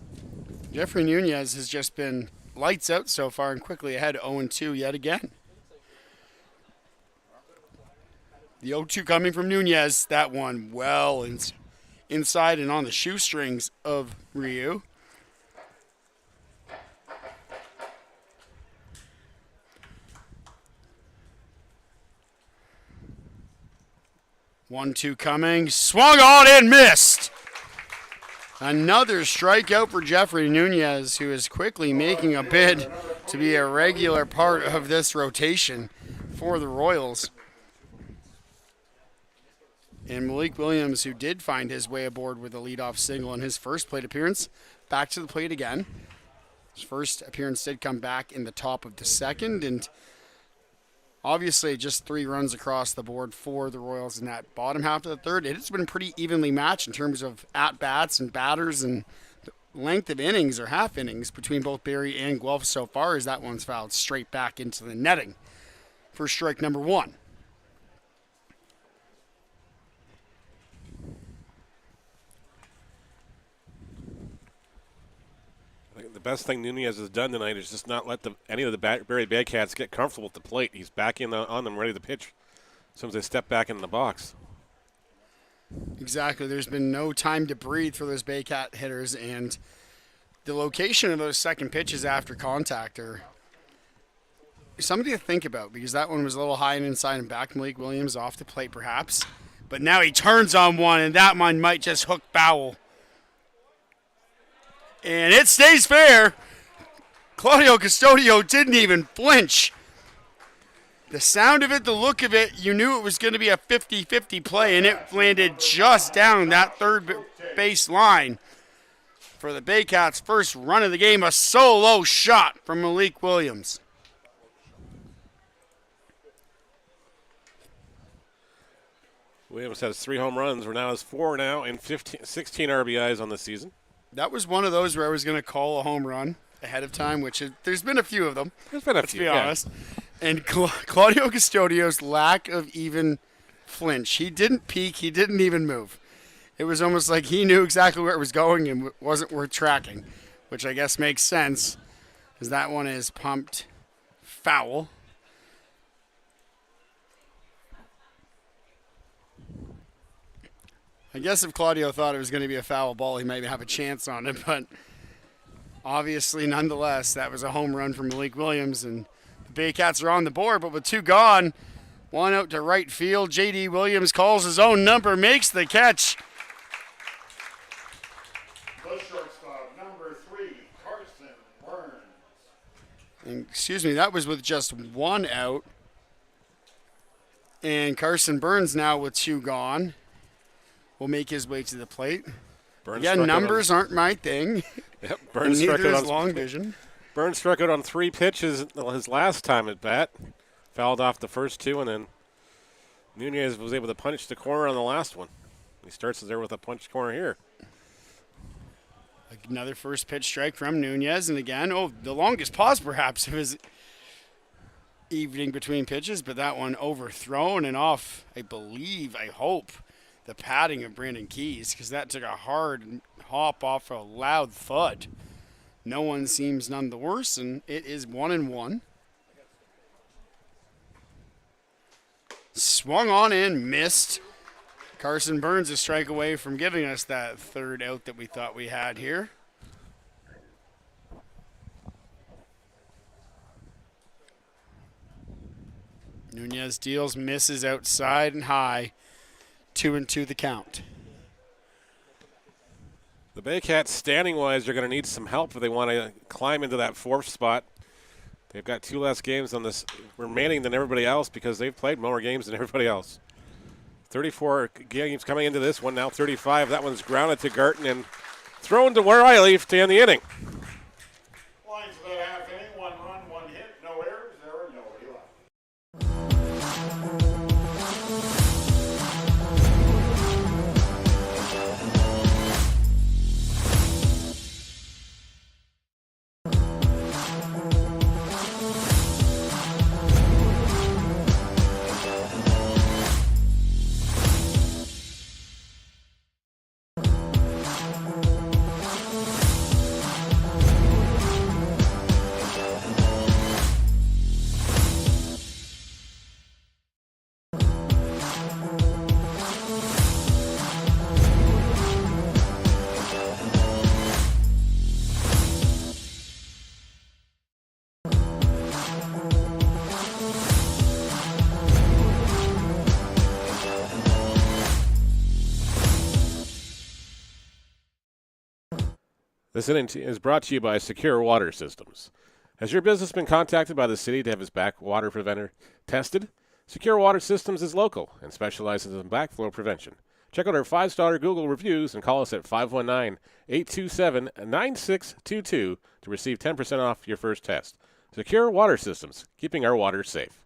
Jeffrey Nunez has just been lights out so far and quickly ahead 0-2 yet again. The 0-2 coming from Nunez, that one well inside and on the shoestrings of Ryu. One-two coming, swung on and missed. Another strikeout for Jeffrey Nunez, who is quickly making a bid to be a regular part of this rotation for the Royals. And Malik Williams, who did find his way aboard with a leadoff single in his first plate appearance, back to the plate again. His first appearance did come back in the top of the second, and obviously just 3 runs across the board for the Royals in that bottom half of the third. It has been pretty evenly matched in terms of at-bats and batters and the length of innings or half innings between both Barrie and Guelph so far, as that one's fouled straight back into the netting for strike number 1. The best thing Nunez has done tonight is just not let any of the Barrie Baycats get comfortable at the plate. He's back in on them, ready to pitch as soon as they step back in the box. Exactly. There's been no time to breathe for those Baycat hitters, and the location of those second pitches after contact are something to think about, because that one was a little high and inside and back. Malik Williams off the plate perhaps, but now he turns on one, and that one might just hook foul. And it stays fair. Claudio Custodio didn't even flinch. The sound of it, the look of it, you knew it was going to be a 50-50 play, and it landed just down that third base line for the Baycats' first run of the game. A solo shot from Malik Williams. Williams has 3 home runs. We're now has 4 now and 16 RBIs on the season. That was one of those where I was going to call a home run ahead of time, which there's been a few of them. There's been a few, few, let's be honest. And Claudio Custodio's lack of even flinch. He didn't peek. He didn't even move. It was almost like he knew exactly where it was going and wasn't worth tracking, which I guess makes sense, because that one is pumped foul. I guess if Claudio thought it was going to be a foul ball, he might have a chance on it, but obviously, nonetheless, that was a home run from Malik Williams, and the Baycats are on the board, but with 2 gone, 1 out to right field, J.D. Williams calls his own number, makes the catch. The shortstop, number 3, Carson Burns. And, excuse me, that was with just 1 out, and Carson Burns now with 2 gone will make his way to the plate. Again, numbers aren't my thing. Yep, Burns struck neither out is long vision. Burns struck out on 3 pitches his last time at bat. Fouled off the first 2, and then Nunez was able to punch the corner on the last one. He starts there with a punch corner here. Another first pitch strike from Nunez, and again, the longest pause perhaps of his evening between pitches, but that one overthrown and off, I hope, the padding of Brandon Keys, because that took a hard hop off a loud thud. No one seems none the worse, and it is 1-1. Swung on and missed. Carson Burns a strike away from giving us that third out that we thought we had here. Nunez deals, misses outside and high. 2-2 the count. The Baycats, standing-wise, are going to need some help if they want to climb into that 4th spot. They've got 2 less games on this remaining than everybody else because they've played more games than everybody else. 34 games coming into this one, now 35. That one's grounded to Garton and thrown to Where I Leaf to end the inning. Lines that This inning is brought to you by Secure Water Systems. Has your business been contacted by the city to have its backwater preventer tested? Secure Water Systems is local and specializes in backflow prevention. Check out our 5-star Google reviews and call us at 519-827-9622 to receive 10% off your first test. Secure Water Systems, keeping our water safe.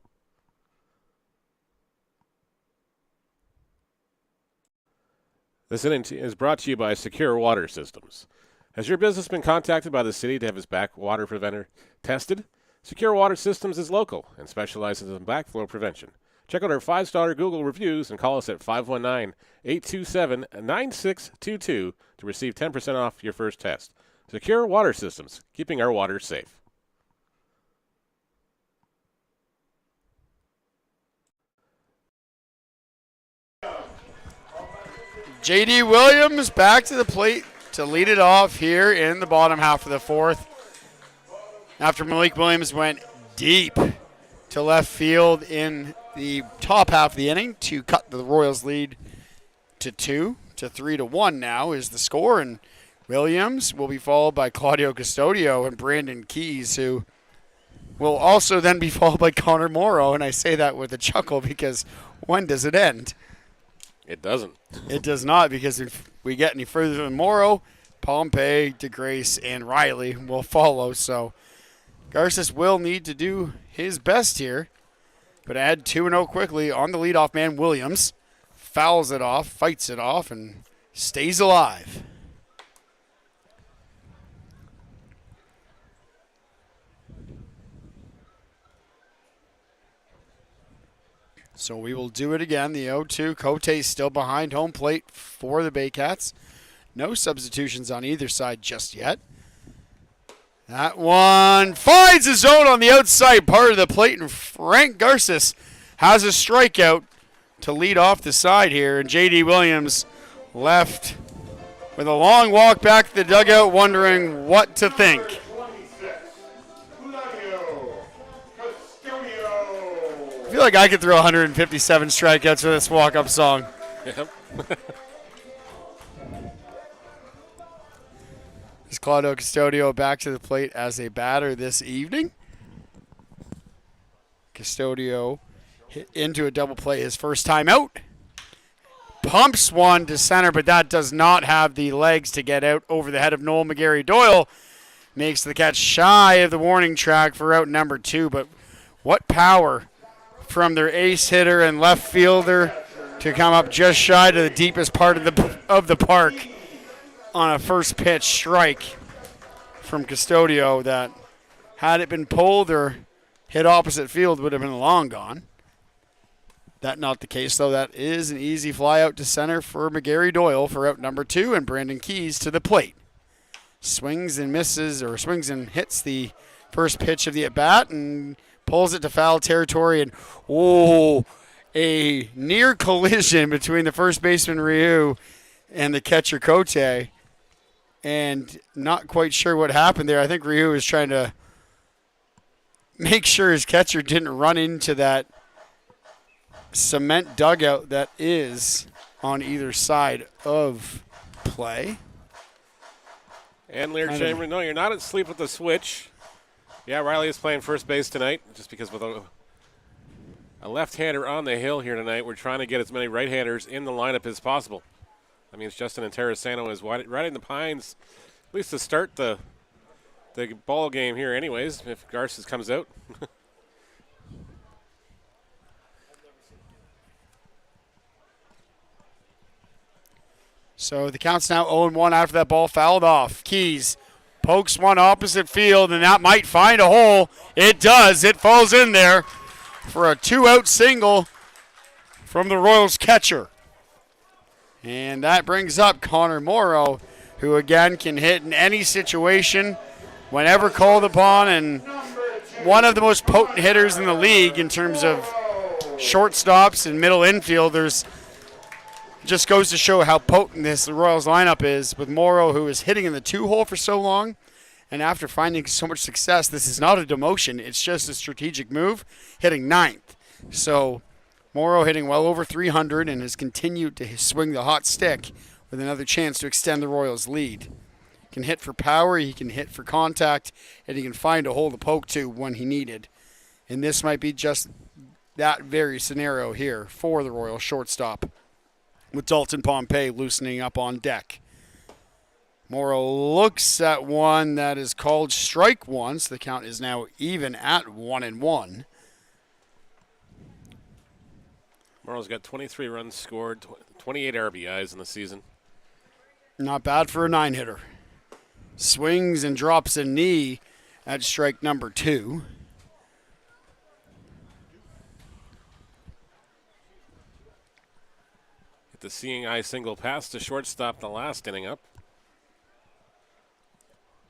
This inning is brought to you by Secure Water Systems. Has your business been contacted by the city to have its backwater preventer tested? Secure Water Systems is local and specializes in backflow prevention. Check out our 5-star Google reviews and call us at 519-827-9622 to receive 10% off your first test. Secure Water Systems, keeping our water safe. J.D. Williams back to the plate to lead it off here in the bottom half of the fourth. After Malik Williams went deep to left field in the top half of the inning to cut the Royals lead to 2 to 3-1 now is the score. And Williams will be followed by Claudio Custodio and Brandon Keys, who will also then be followed by Connor Morrow. And I say that with a chuckle because when does it end? It doesn't. It does not, because if we get any further than Morrow, Pompey, DeGrace, and Riley will follow. So Garces will need to do his best here. But add 2-0 quickly on the leadoff man, Williams. Fouls it off, fights it off, and stays alive. So we will do it again. The 0-2. Cote still behind home plate for the Baycats. No substitutions on either side just yet. That one finds a zone on the outside part of the plate, and Frank Garces has a strikeout to lead off the side here. And J.D. Williams left with a long walk back to the dugout, wondering what to think. I feel like I could throw 157 strikeouts for this walk-up song. Yep. Is Claudio Custodio back to the plate as a batter this evening? Custodio hit into a double play his first time out. Pumps one to center, but that does not have the legs to get out over the head of Noel McGarry Doyle. Makes the catch shy of the warning track for out number 2, but what power from their ace hitter and left fielder to come up just shy to the deepest part of the park on a first pitch strike from Custodio that, had it been pulled or hit opposite field, would have been long gone. That not the case, though. That is an easy fly out to center for McGarry Doyle for out number 2, and Brandon Keys to the plate. Swings and misses, or swings and hits the first pitch of the at-bat and pulls it to foul territory, and a near collision between the first baseman Ryu and the catcher Cote, and not quite sure what happened there. I think Ryu was trying to make sure his catcher didn't run into that cement dugout that is on either side of play. And Lear Chamberlain, no, you're not asleep with the switch. Yeah, Riley is playing first base tonight, just because with a left-hander on the hill here tonight, we're trying to get as many right-handers in the lineup as possible. That means Justin and Terrasano is riding the pines, at least to start the ball game here anyways, if Garces comes out. So the count's now 0-1 after that ball fouled off. Keys pokes one opposite field, and that might find a hole. It does. It falls in there for a 2-out single from the Royals catcher. And that brings up Connor Morrow, who again can hit in any situation whenever called upon, and one of the most potent hitters in the league in terms of shortstops and middle infielders. Just goes to show how potent this Royals lineup is, with Morrow, who is hitting in the 2-hole for so long. And after finding so much success, this is not a demotion. It's just a strategic move, hitting 9th. So Morrow hitting well over 300 and has continued to swing the hot stick with another chance to extend the Royals' lead. can hit for power, he can hit for contact, and he can find a hole to poke to when he needed. And this might be just that very scenario here for the Royal shortstop, with Dalton Pompey loosening up on deck. Morrow looks at one that is called strike one, so the count is now even at 1-1. Morrow's got 23 runs scored, 28 RBIs in the season. Not bad for a 9-hitter. Swings and drops a knee at strike number 2. Hit the seeing eye single pass to shortstop the last inning up.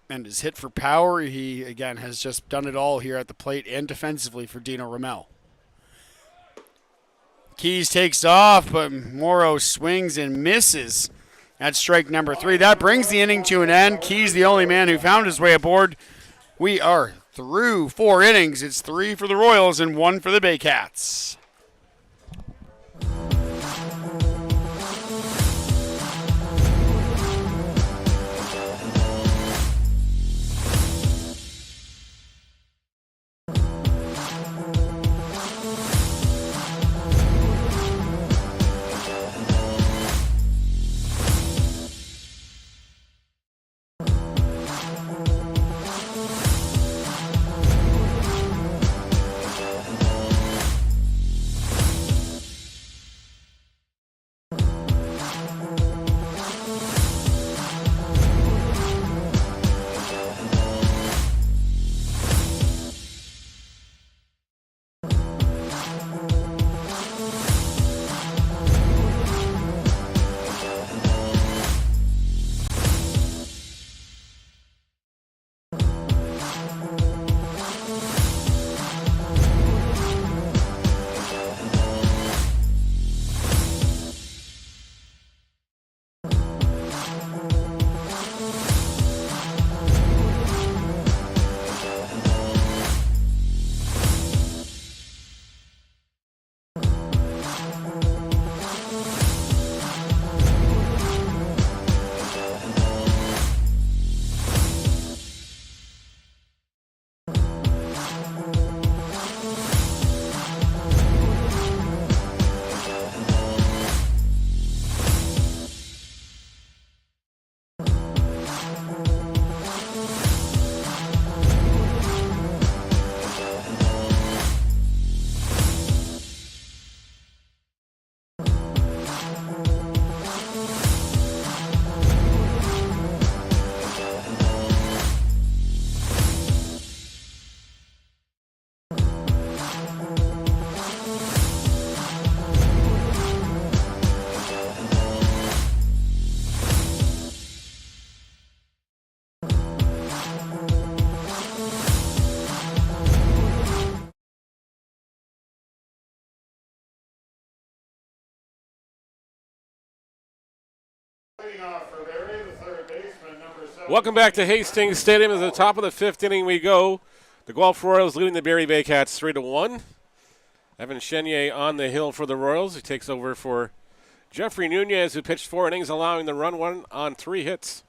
And his hit for power, he, again, has just done it all here at the plate and defensively for Dino Ramel. Keys takes off, but Morrow swings and misses at strike number 3. That brings the inning to an end. Keys the only man who found his way aboard. We are through 4 innings. It's 3 for the Royals and 1 for the Baycats. Welcome back to Hastings Stadium. At the top of the 5th inning we go. The Guelph Royals leading the Barrie Baycats 3-1. Evan Chenier on the hill for the Royals. He takes over for Jeffrey Nunez, who pitched 4 innings, allowing the run one on 3 hits.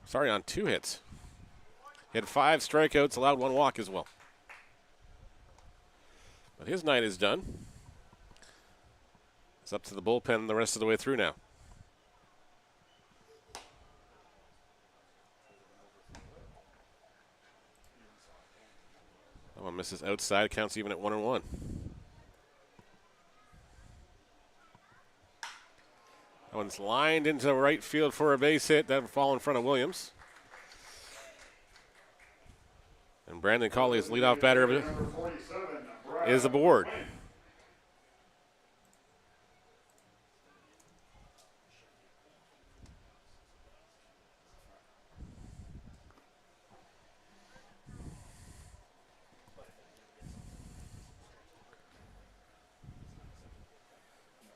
Sorry, on 2 hits. He had 5 strikeouts, allowed 1 walk as well. But his night is done. It's up to the bullpen the rest of the way through now. That one misses outside, counts even at 1-1. That one's lined into right field for a base hit. That would fall in front of Williams. And Brandon Colley's leadoff batter is aboard.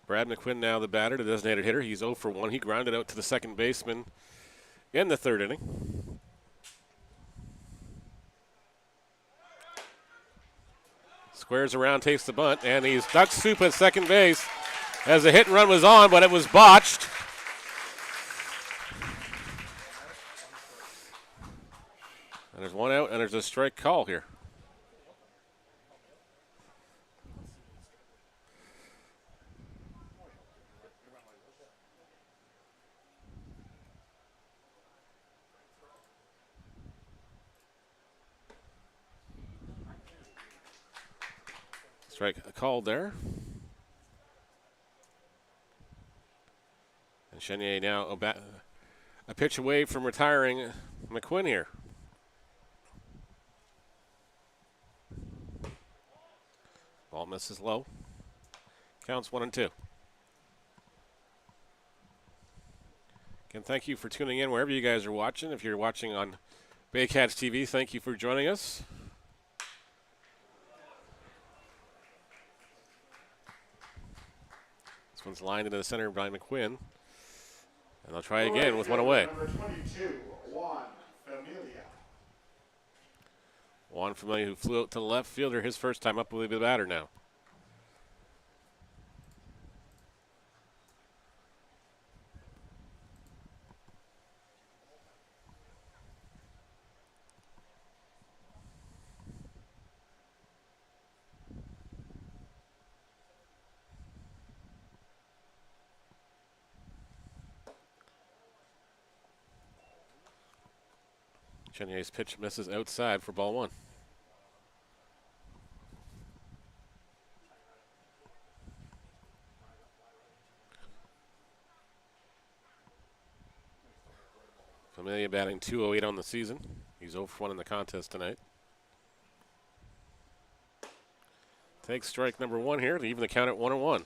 Brad McQuinn now the batter, the designated hitter. He's 0 for 1. He grounded out to the second baseman in the 3rd inning. Squares around, takes the bunt, and he's ducked soup at second base as the hit and run was on, but it was botched. and there's a strike call here. Strike called there. And Chenier now a pitch away from retiring McQuinn here. Ball misses low. Counts 1-2. Again, thank you for tuning in wherever you guys are watching. If you're watching on Baycats TV, thank you for joining us. This one's lined into the center by McQuinn. And they'll try again with one away. Number 22, Juan Familia. Juan Familia, who flew out to the left fielder his first time up, will be the batter now. Chenier's pitch misses outside for ball one. Familia batting .208 on the season. He's 0 for 1 in the contest tonight. Takes strike number one here to even the count at 1-1.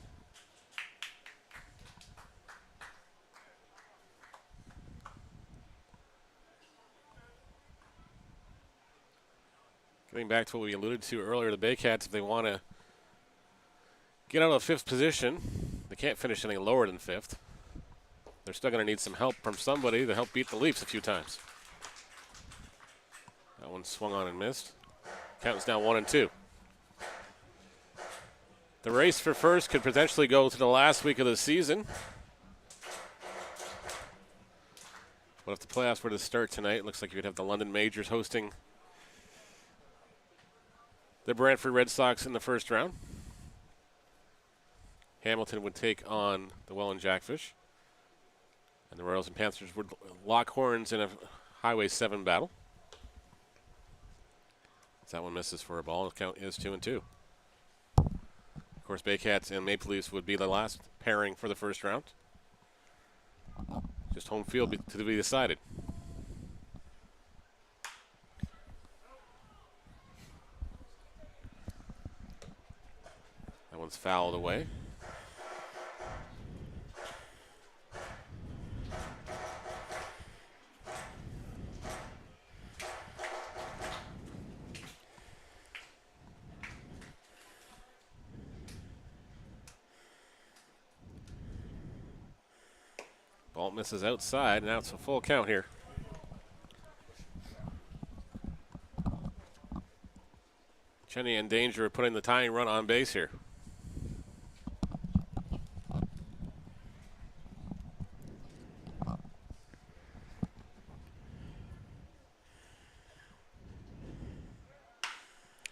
Getting back to what we alluded to earlier, the Baycats, if they want to get out of fifth position, they can't finish any lower than fifth. They're still going to need some help from somebody to help beat the Leafs a few times. That one swung on and missed. Count's now 1-2. The race for first could potentially go to the last week of the season. But if the playoffs were to start tonight, it looks like you'd have the London Majors hosting the Brantford Red Sox in the first round. Hamilton would take on the Welland Jackfish. And the Royals and Panthers would lock horns in a Highway 7 battle. That one misses for a ball. The count is 2-2. Of course, Baycats and Maple Leafs would be the last pairing for the first round. Just home field to be decided. That one's fouled away. Ball misses outside. Now it's a full count here. Cheney in danger of putting the tying run on base here.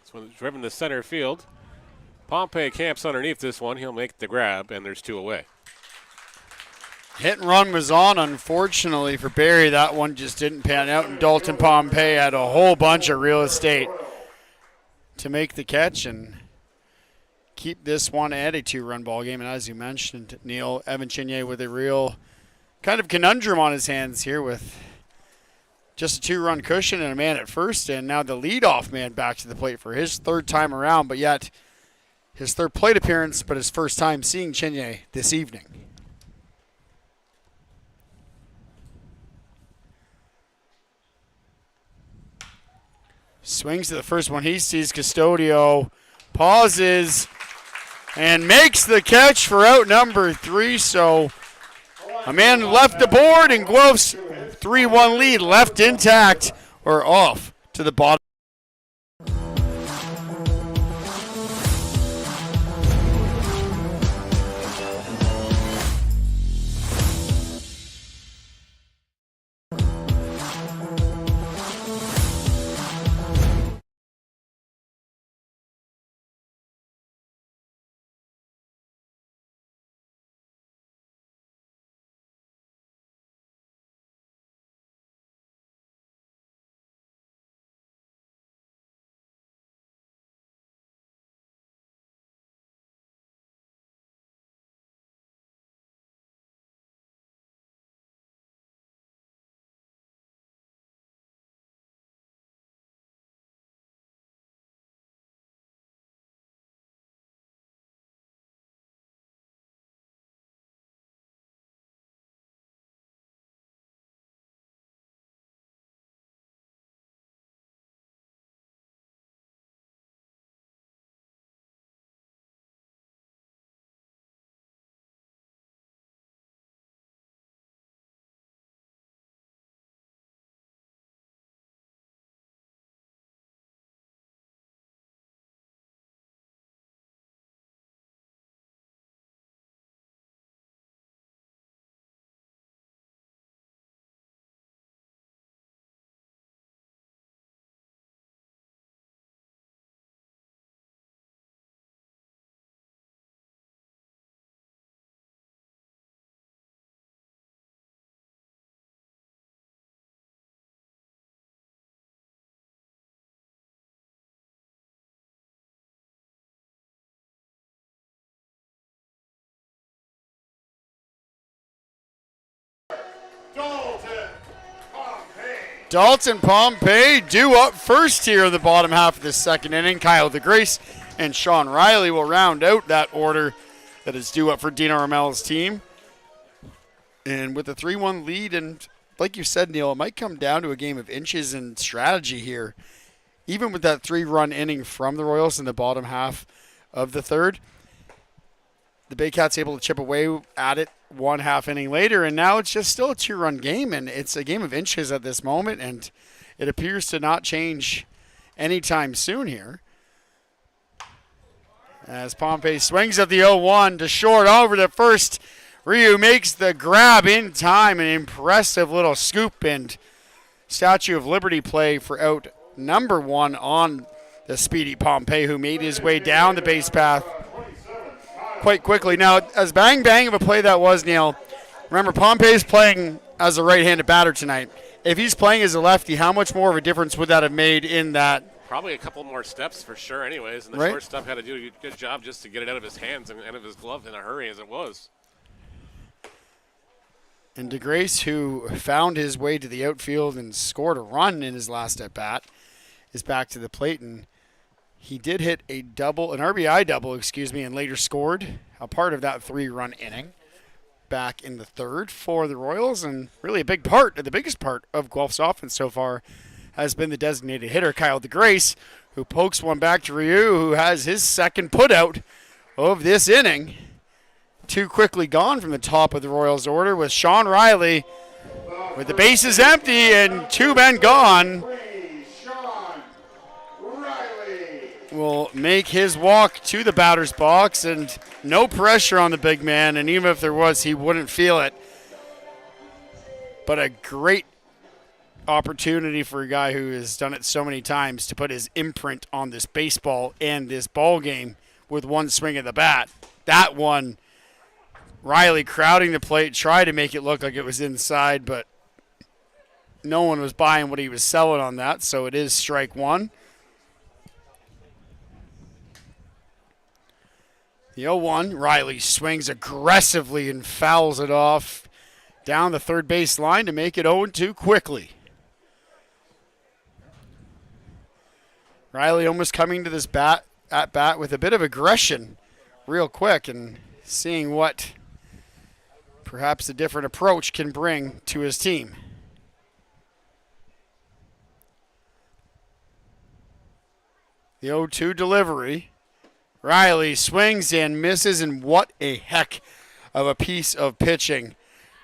This one's driven to center field. Pompey camps underneath this one. He'll make the grab, and there's two away. Hit and run was on, unfortunately for Barrie. That one just didn't pan out, and Dalton Pompey had a whole bunch of real estate to make the catch and keep this one at a two-run ball game. And as you mentioned, Neil, Evan Chenier with a real kind of conundrum on his hands here with just a two-run cushion and a man at first, and now the leadoff man back to the plate for his third time around, but yet his third plate appearance, but his first time seeing Chenier this evening. Swings to the first one. He sees Custodio, pauses, and makes the catch for out number 3. So a man left aboard, and Guelph's 3-1 lead left intact or off to the bottom. Dalton Pompey due up first here in the bottom half of the second inning. Kyle DeGrace and Sean Riley will round out that order that is due up for Dino Ramel's team. And with a 3-1 lead, and like you said, Neil, it might come down to a game of inches and strategy here. Even with that 3-run inning from the Royals in the bottom half of the third, the Baycats able to chip away at it 1/2 inning later, and now it's just still a 2-run game, and it's a game of inches at this moment, and it appears to not change anytime soon here. As Pompey swings at the 0-1 to short over to first. Ryu makes the grab in time, an impressive little scoop and Statue of Liberty play for out number 1 on the speedy Pompey, who made his way down the base path quite quickly. Now, as bang of a play that was, Neil, remember Pompey's playing as a right-handed batter tonight. If he's playing as a lefty, how much more of a difference would that have made in that? Probably a couple more steps for sure anyways, and the Right. shortstop had to do a good job just to get it out of his hands and out of his glove in a hurry as it was. And DeGrace, who found his way to the outfield and scored a run in his last at-bat, is back to the plate, and he did hit an RBI double, and later scored a part of that 3-run inning back in the third for the Royals, and really the biggest part of Guelph's offense so far has been the designated hitter, Kyle DeGrace, who pokes one back to Ryu, who has his second putout of this inning. Too quickly gone from the top of the Royals order with Sean Riley with the bases empty and 2 men gone. Sean Riley. Will make his walk to the batter's box, and no pressure on the big man, and even if there was, he wouldn't feel it. But a great opportunity for a guy who has done it so many times to put his imprint on this baseball and this ball game with one swing of the bat. That one, Riley crowding the plate, tried to make it look like it was inside, but no one was buying what he was selling on that, so it is strike 1. The 0-1, Riley swings aggressively and fouls it off down the third base line to make it 0-2 quickly. Riley almost coming to this at bat with a bit of aggression real quick and seeing what perhaps a different approach can bring to his team. The 0-2 delivery. Riley swings and misses, and what a heck of a piece of pitching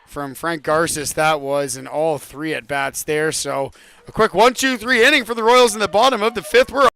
from Frank Garces that was, in all 3 at-bats there. So a quick 1-2-3 inning for the Royals in the bottom of the 5th. We're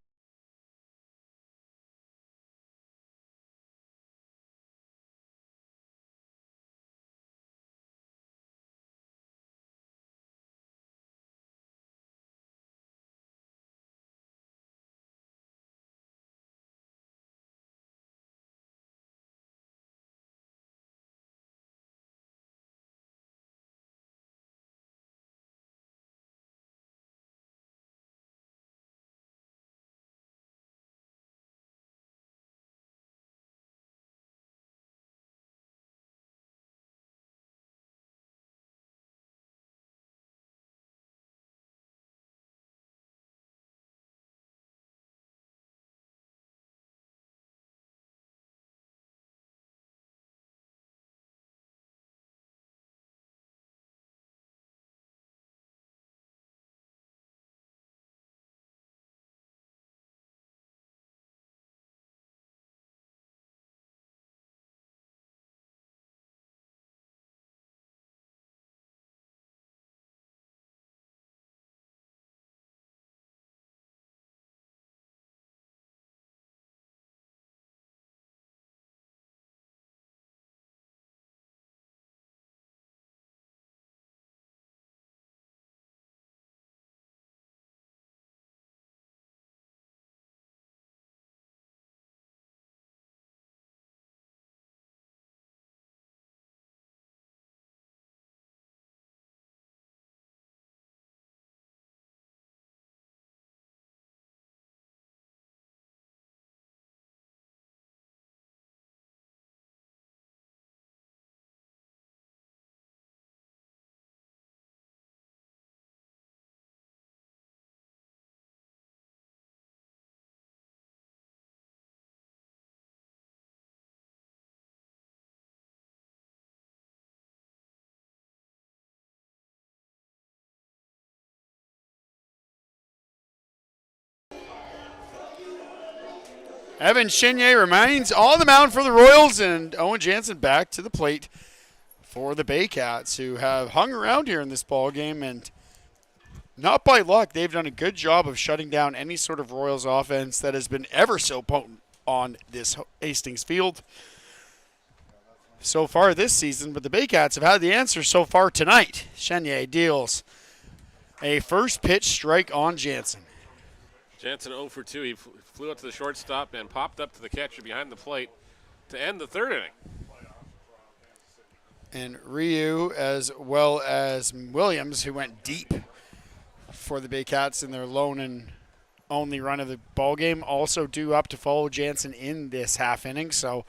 Evan Chenier remains on the mound for the Royals, and Owen Jansen back to the plate for the Baycats, who have hung around here in this ball game, and not by luck. They've done a good job of shutting down any sort of Royals offense that has been ever so potent on this Hastings field so far this season, but the Baycats have had the answer so far tonight. Chenier deals a first pitch strike on Jansen. Jansen 0 for 2. He flew out to the shortstop and popped up to the catcher behind the plate to end the third inning. And Ryu, as well as Williams, who went deep for the Baycats in their lone and only run of the ball game, also due up to follow Jansen in this half inning. So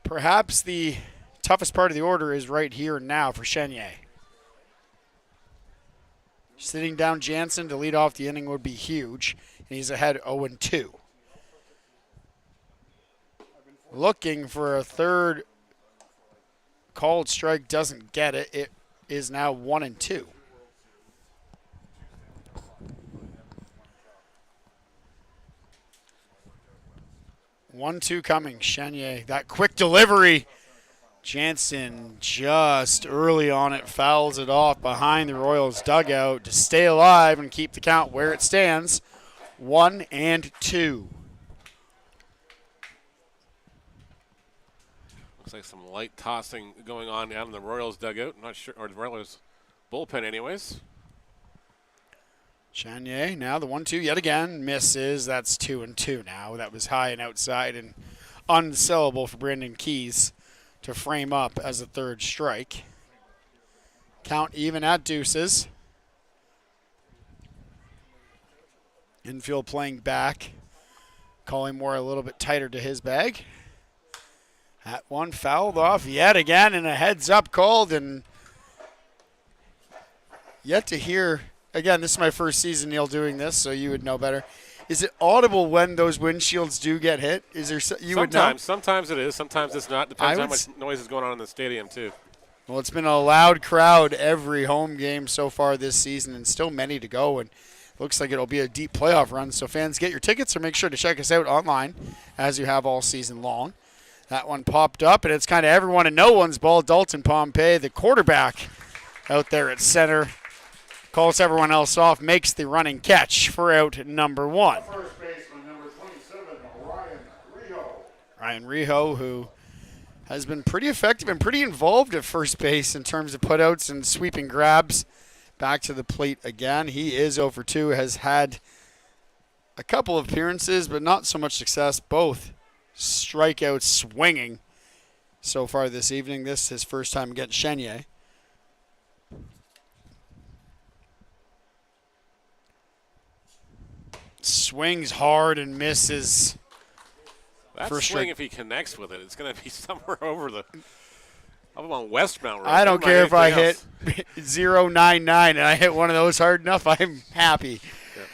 perhaps the toughest part of the order is right here and now for Chenier. Sitting down Jansen to lead off the inning would be huge, and he's ahead 0-2. Looking for a third called strike, doesn't get it. It is now 1-2. One-two coming. Chenier, that quick delivery. Jansen just early on it fouls it off behind the Royals dugout to stay alive and keep the count where it stands. 1-2. Looks like some light tossing going on down in the Royals dugout. Not sure, or the Royals bullpen anyways. Chenier now the 1-2 yet again misses. That's 2-2 now. That was high and outside and unsellable for Brandon Keys to frame up as a third strike. Count even at deuces. Infield playing back. Collymore a little bit tighter to his bag. That one fouled off yet again, and a heads up called, and yet to hear. Again, this is my first season, Neil, doing this, so you would know better. Is it audible when those windshields do get hit? Is there would know? Sometimes it is. Sometimes it's not. Depends how much noise is going on in the stadium too. Well, it's been a loud crowd every home game so far this season, and still many to go. And looks like it'll be a deep playoff run. So fans, get your tickets, or make sure to check us out online, as you have all season long. That one popped up, and it's kind of everyone and no one's ball. Dalton Pompey, the quarterback, out there at center, calls everyone else off, makes the running catch for out number 1. First baseman, number 27, Ryan Riho. Ryan Riho, who has been pretty effective and pretty involved at first base in terms of putouts and sweeping grabs. Back to the plate again. He is 0 for 2, has had a couple of appearances, but not so much success. Both strikeouts swinging so far this evening. This is his first time against Chenier. Swings hard and misses. That swing, if he connects with it, it's going to be somewhere over the up on Westmount Road. I don't care if I hit 0.99 and I hit one of those hard enough, I'm happy. Yep.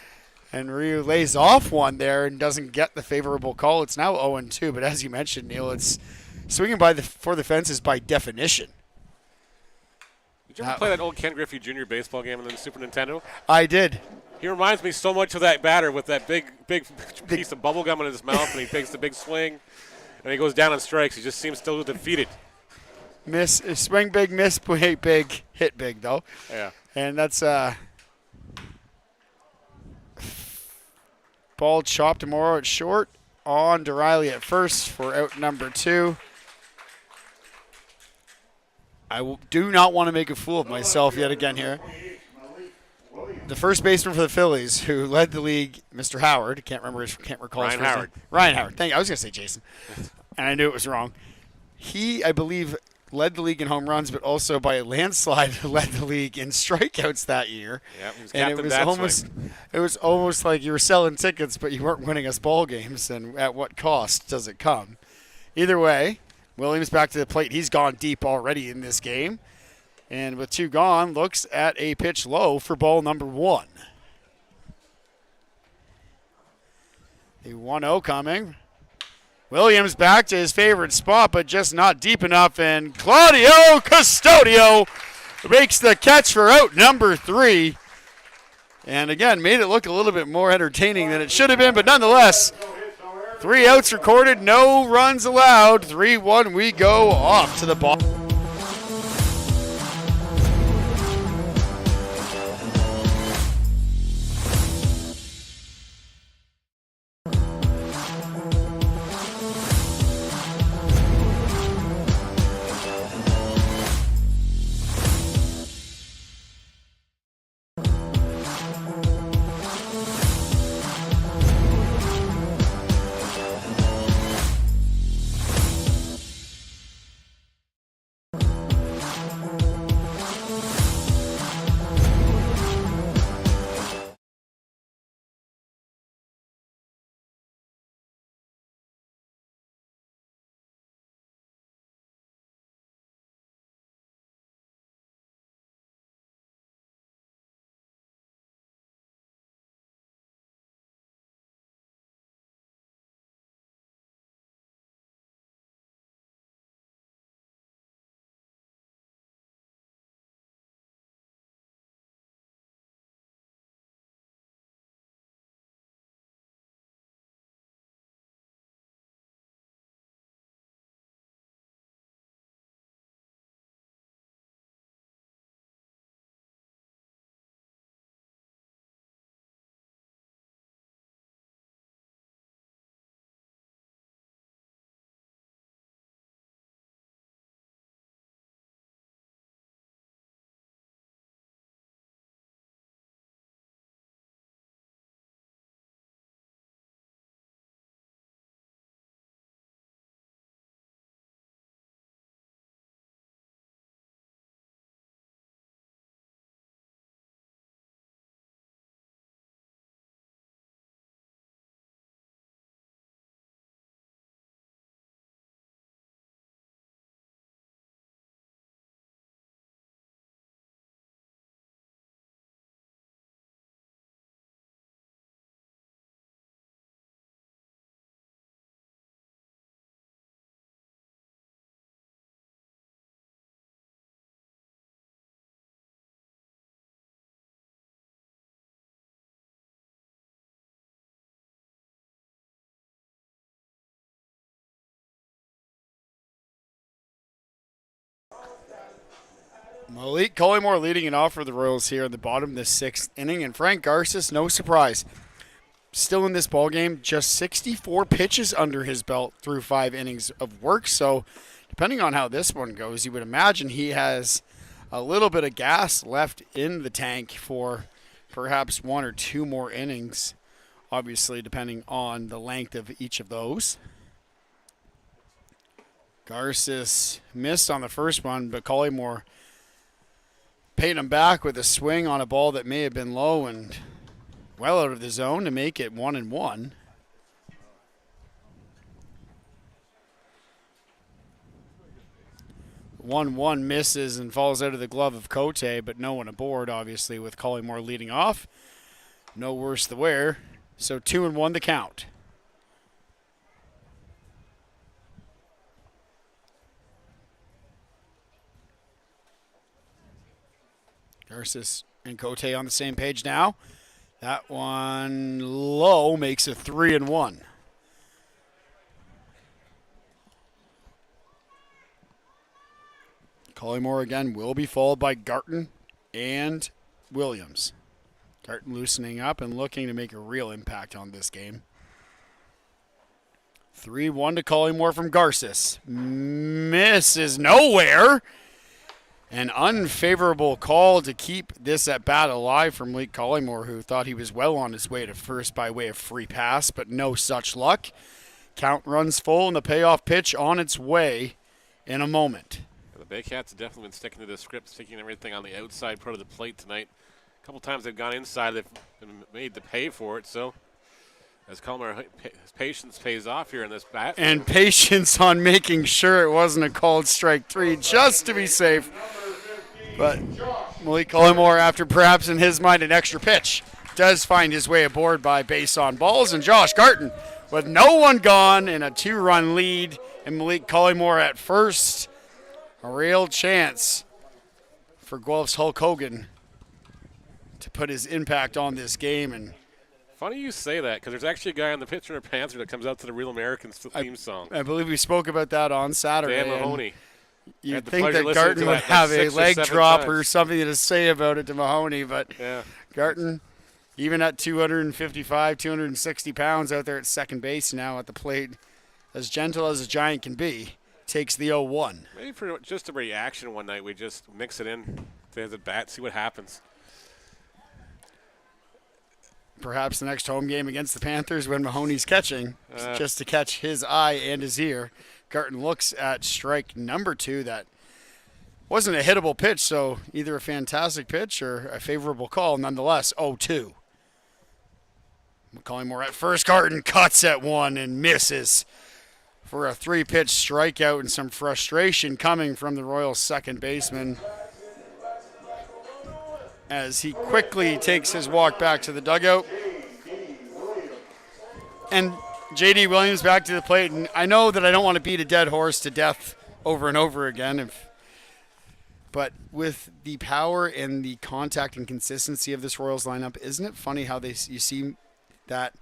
And Ryu lays off one there and doesn't get the favorable call. It's now 0-2, but as you mentioned, Neil, it's swinging for the fences by definition. Did you ever play that old Ken Griffey Jr. baseball game on the Super Nintendo? I did. He reminds me so much of that batter with that big piece of bubble gum in his mouth, and he takes the big swing, and he goes down on strikes. He just seems still defeated. Swing big, miss big, hit big, though. Yeah. And that's ball chopped tomorrow at short. On to Riley at first for out number 2. I do not want to make a fool of myself yet again here. The first baseman for the Phillies, who led the league, Mr. Howard, can't recall his first name. Ryan Howard. Thank you. I was going to say Jason, and I knew it was wrong. He, I believe, led the league in home runs, but also by a landslide led the league in strikeouts that year. Yep, he was and it was almost like you were selling tickets, but you weren't winning us ball games. And at what cost does it come? Either way, Williams back to the plate. He's gone deep already in this game. And with 2 gone, looks at a pitch low for ball number 1. The 1-0 coming. Williams back to his favorite spot, but just not deep enough. And Claudio Custodio makes the catch for out number 3. And again, made it look a little bit more entertaining than it should have been, but nonetheless, 3 outs recorded, no runs allowed. 3-1, we go off to the bottom. Malik Collymore leading it off for the Royals here in the bottom of the 6th inning, and Frank Garces, no surprise, still in this ballgame, just 64 pitches under his belt through 5 innings of work. So depending on how this one goes, you would imagine he has a little bit of gas left in the tank for perhaps 1 or 2 more innings, obviously depending on the length of each of those. Garces missed on the first one, but Collymore paid him back with a swing on a ball that may have been low and well out of the zone to make it 1-1. One misses and falls out of the glove of Cote, but no one aboard, obviously, with Collymore leading off. No worse the wear. So 2-1 the count. Garces and Cote on the same page now. That one low makes it 3-1. Collymore again will be followed by Garton and Williams. Garton loosening up and looking to make a real impact on this game. 3-1 to Collymore from Garces. Misses nowhere. An unfavorable call to keep this at bat alive from Malik Collymore, who thought he was well on his way to first by way of free pass, but no such luck. Count runs full and the payoff pitch on its way in a moment. The Baycats have definitely been sticking to the script, sticking everything on the outside part of the plate tonight. A couple times they've gone inside, they've been made to pay for it, so as Collymore, his patience pays off here in this bat. And patience on making sure it wasn't a called strike 3 just to be safe. But Malik Collymore, after perhaps in his mind an extra pitch, does find his way aboard by base on balls. And Josh Garton, with no one gone in a 2-run lead, and Malik Collymore at first, a real chance for Guelph's Hulk Hogan to put his impact on this game and Funny you say that, because there's actually a guy on the Pittsburgh Panther that comes out to the Real Americans theme song. I believe we spoke about that on Saturday. Dan Mahoney. You'd think that Garton would have a leg drop or something to say about it to Mahoney, but Garton, even at 255, 260 pounds out there at second base now at the plate, as gentle as a giant can be, takes the 0-1. Maybe for just a reaction one night, we just mix it in to his at-bat, see what happens. Perhaps the next home game against the Panthers when Mahoney's catching, just to catch his eye and his ear. Garton looks at strike number 2. That wasn't a hittable pitch, so either a fantastic pitch or a favorable call. Nonetheless, 0-2. Collymore at first. Garton cuts at 1 and misses for a 3-pitch strikeout, and some frustration coming from the Royals second baseman as he quickly takes his walk back to the dugout. And J.D. Williams back to the plate. And I know that I don't want to beat a dead horse to death over and over again, but with the power and the contact and consistency of this Royals lineup, isn't it funny how you see that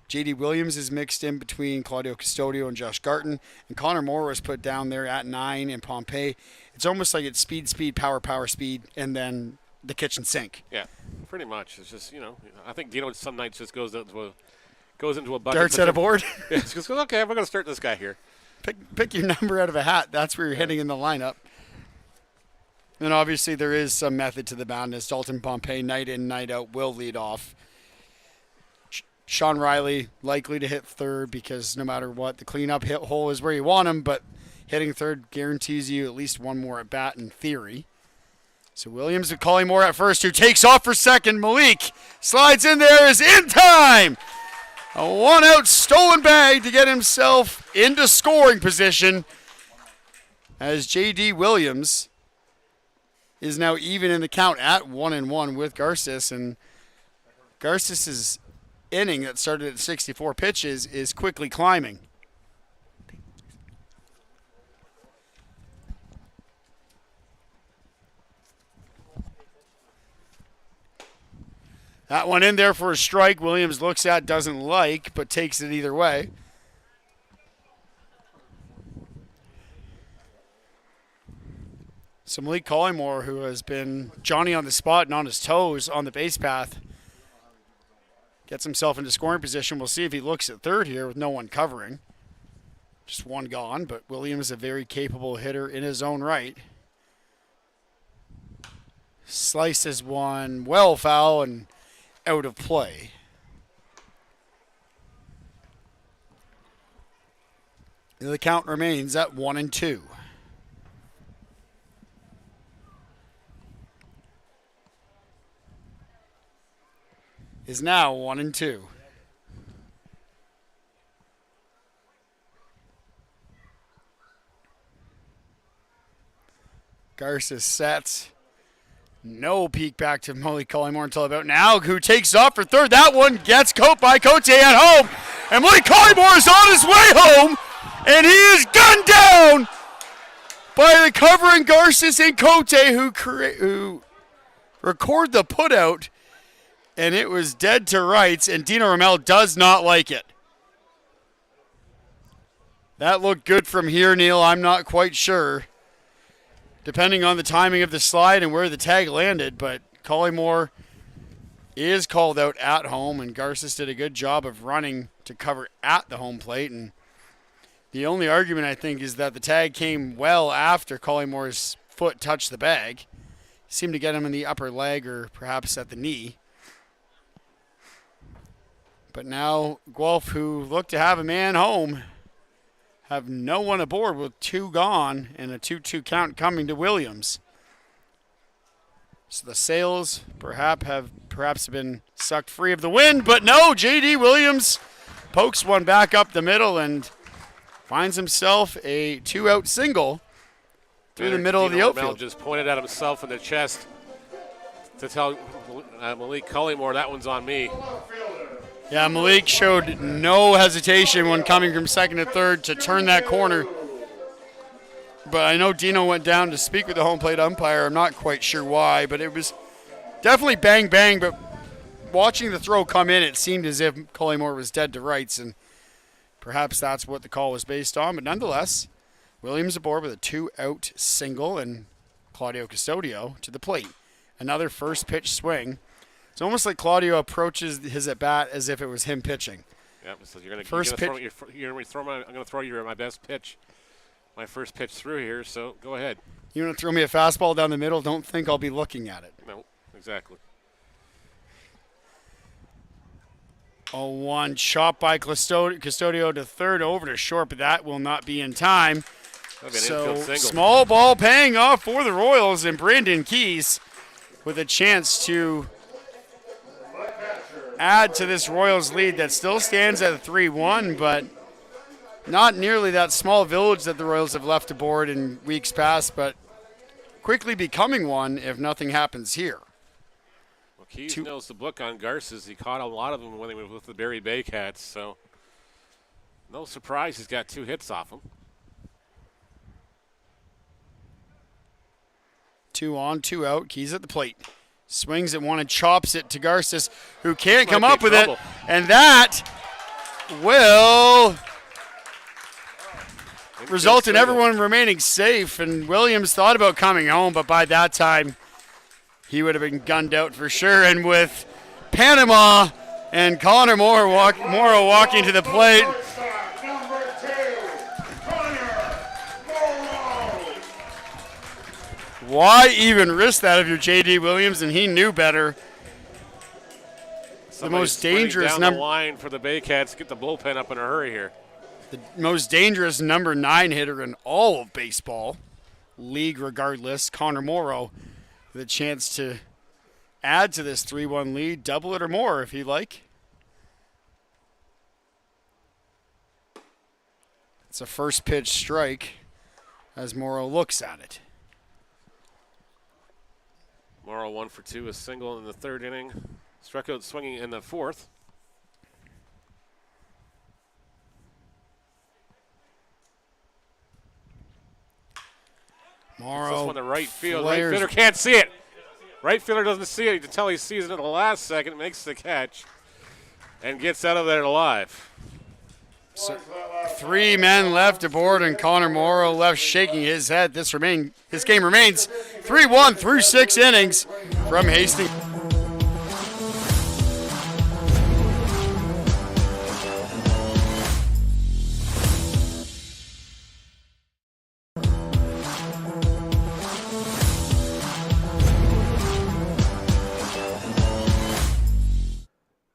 J.D. Williams is mixed in between Claudio Custodio and Josh Garton, and Connor Moore was put down there at 9 in Pompey. It's almost like it's speed, power, speed, and then the kitchen sink. Yeah, pretty much. It's just, I think Dino some nights just goes into a bucket. Darts at a board? Yeah, just goes, okay, I'm going to start this guy here. Pick your number out of a hat. That's where you're hitting in the lineup. And obviously there is some method to the madness. Dalton Pompey, night in, night out, will lead off. Sean Riley likely to hit third because no matter what, the cleanup hit hole is where you want him, but hitting third guarantees you at least one more at bat in theory. So Williams with Collymore at first, who takes off for second. Malik slides in there, is in time. A 1-out stolen bag to get himself into scoring position as J.D. Williams is now even in the count at 1-1 with Garces. And Garces' inning that started at 64 pitches is quickly climbing. That one in there for a strike. Williams looks at, doesn't like, but takes it either way. So Malik Collymore, who has been Johnny on the spot and on his toes on the base path, gets himself into scoring position. We'll see if he looks at third here with no one covering. Just one gone, but Williams is a very capable hitter in his own right. Slices one well foul and out of play. The count remains at 1-2. Is now 1-2. Garces sets. No peek back to Malik Collymore until about now, who takes off for third. That one gets caught by Cote at home. And Malik Collymore is on his way home. And he is gunned down by the covering Garces and Cote, who record the putout. And it was dead to rights, and Dino Ramel does not like it. That looked good from here, Neil. I'm not quite sure, depending on the timing of the slide and where the tag landed, but Collymore is called out at home, and Garces did a good job of running to cover at the home plate. And the only argument, I think, is that the tag came well after Collymore's foot touched the bag. Seemed to get him in the upper leg or perhaps at the knee. But now Guelph, who looked to have a man home, have no one aboard with 2 gone and a 2-2 count coming to Williams. So the sails have perhaps been sucked free of the wind, but no, J.D. Williams pokes one back up the middle and finds himself a 2-out single through the middle of the outfield. Just pointed at himself in the chest to tell Malik Collymore, that one's on me. Yeah, Malik showed no hesitation when coming from second to third to turn that corner. But I know Dino went down to speak with the home plate umpire. I'm not quite sure why, but it was definitely bang, bang. But watching the throw come in, it seemed as if Collymore was dead to rights, and perhaps that's what the call was based on. But nonetheless, Williams aboard with a 2-out single, and Claudio Custodio to the plate. Another first pitch swing. It's almost like Claudio approaches his at-bat as if it was him pitching. Yep, so I'm going to throw you my best pitch, my first pitch through here, so go ahead. You want to throw me a fastball down the middle? Don't think I'll be looking at it. No, exactly. 0-1 chop by Custodio to third, over to short, but that will not be in time. So small ball paying off for the Royals, and Brandon Keys with a chance to add to this Royals lead that still stands at 3-1, but not nearly that small village that the Royals have left aboard in weeks past, but quickly becoming one if nothing happens here. Well, Keys knows the book on Garces. He caught a lot of them when he was with the Barrie Baycats, so no surprise he's got 2 hits off him. 2 on, 2 out. Keys at the plate. Swings at one and chops it to Garces, who can't come up with it. And that will result in everyone remaining safe. And Williams thought about coming home, but by that time, he would have been gunned out for sure. And with Panama and Connor Morrow walking to the plate. Why even risk that if you're J.D. Williams? And he knew better. The most dangerous number line for the Baycats. Get the bullpen up in a hurry here. The most dangerous number 9 hitter in all of baseball, league regardless. Connor Morrow with a chance to add to this 3-1 lead, double it or more if you like. It's a first pitch strike as Morrow looks at it. Morrow 1 for 2, a single in the 3rd inning. Struck out swinging in the 4th. Morrow. This one to right field. Right fielder can't see it. Right fielder doesn't see it. You can tell he sees it in the last second, makes the catch, and gets out of there alive. So 3 men left aboard, and Connor Morrow left shaking his head. His game remains 3-1 through 6 innings from Hastings.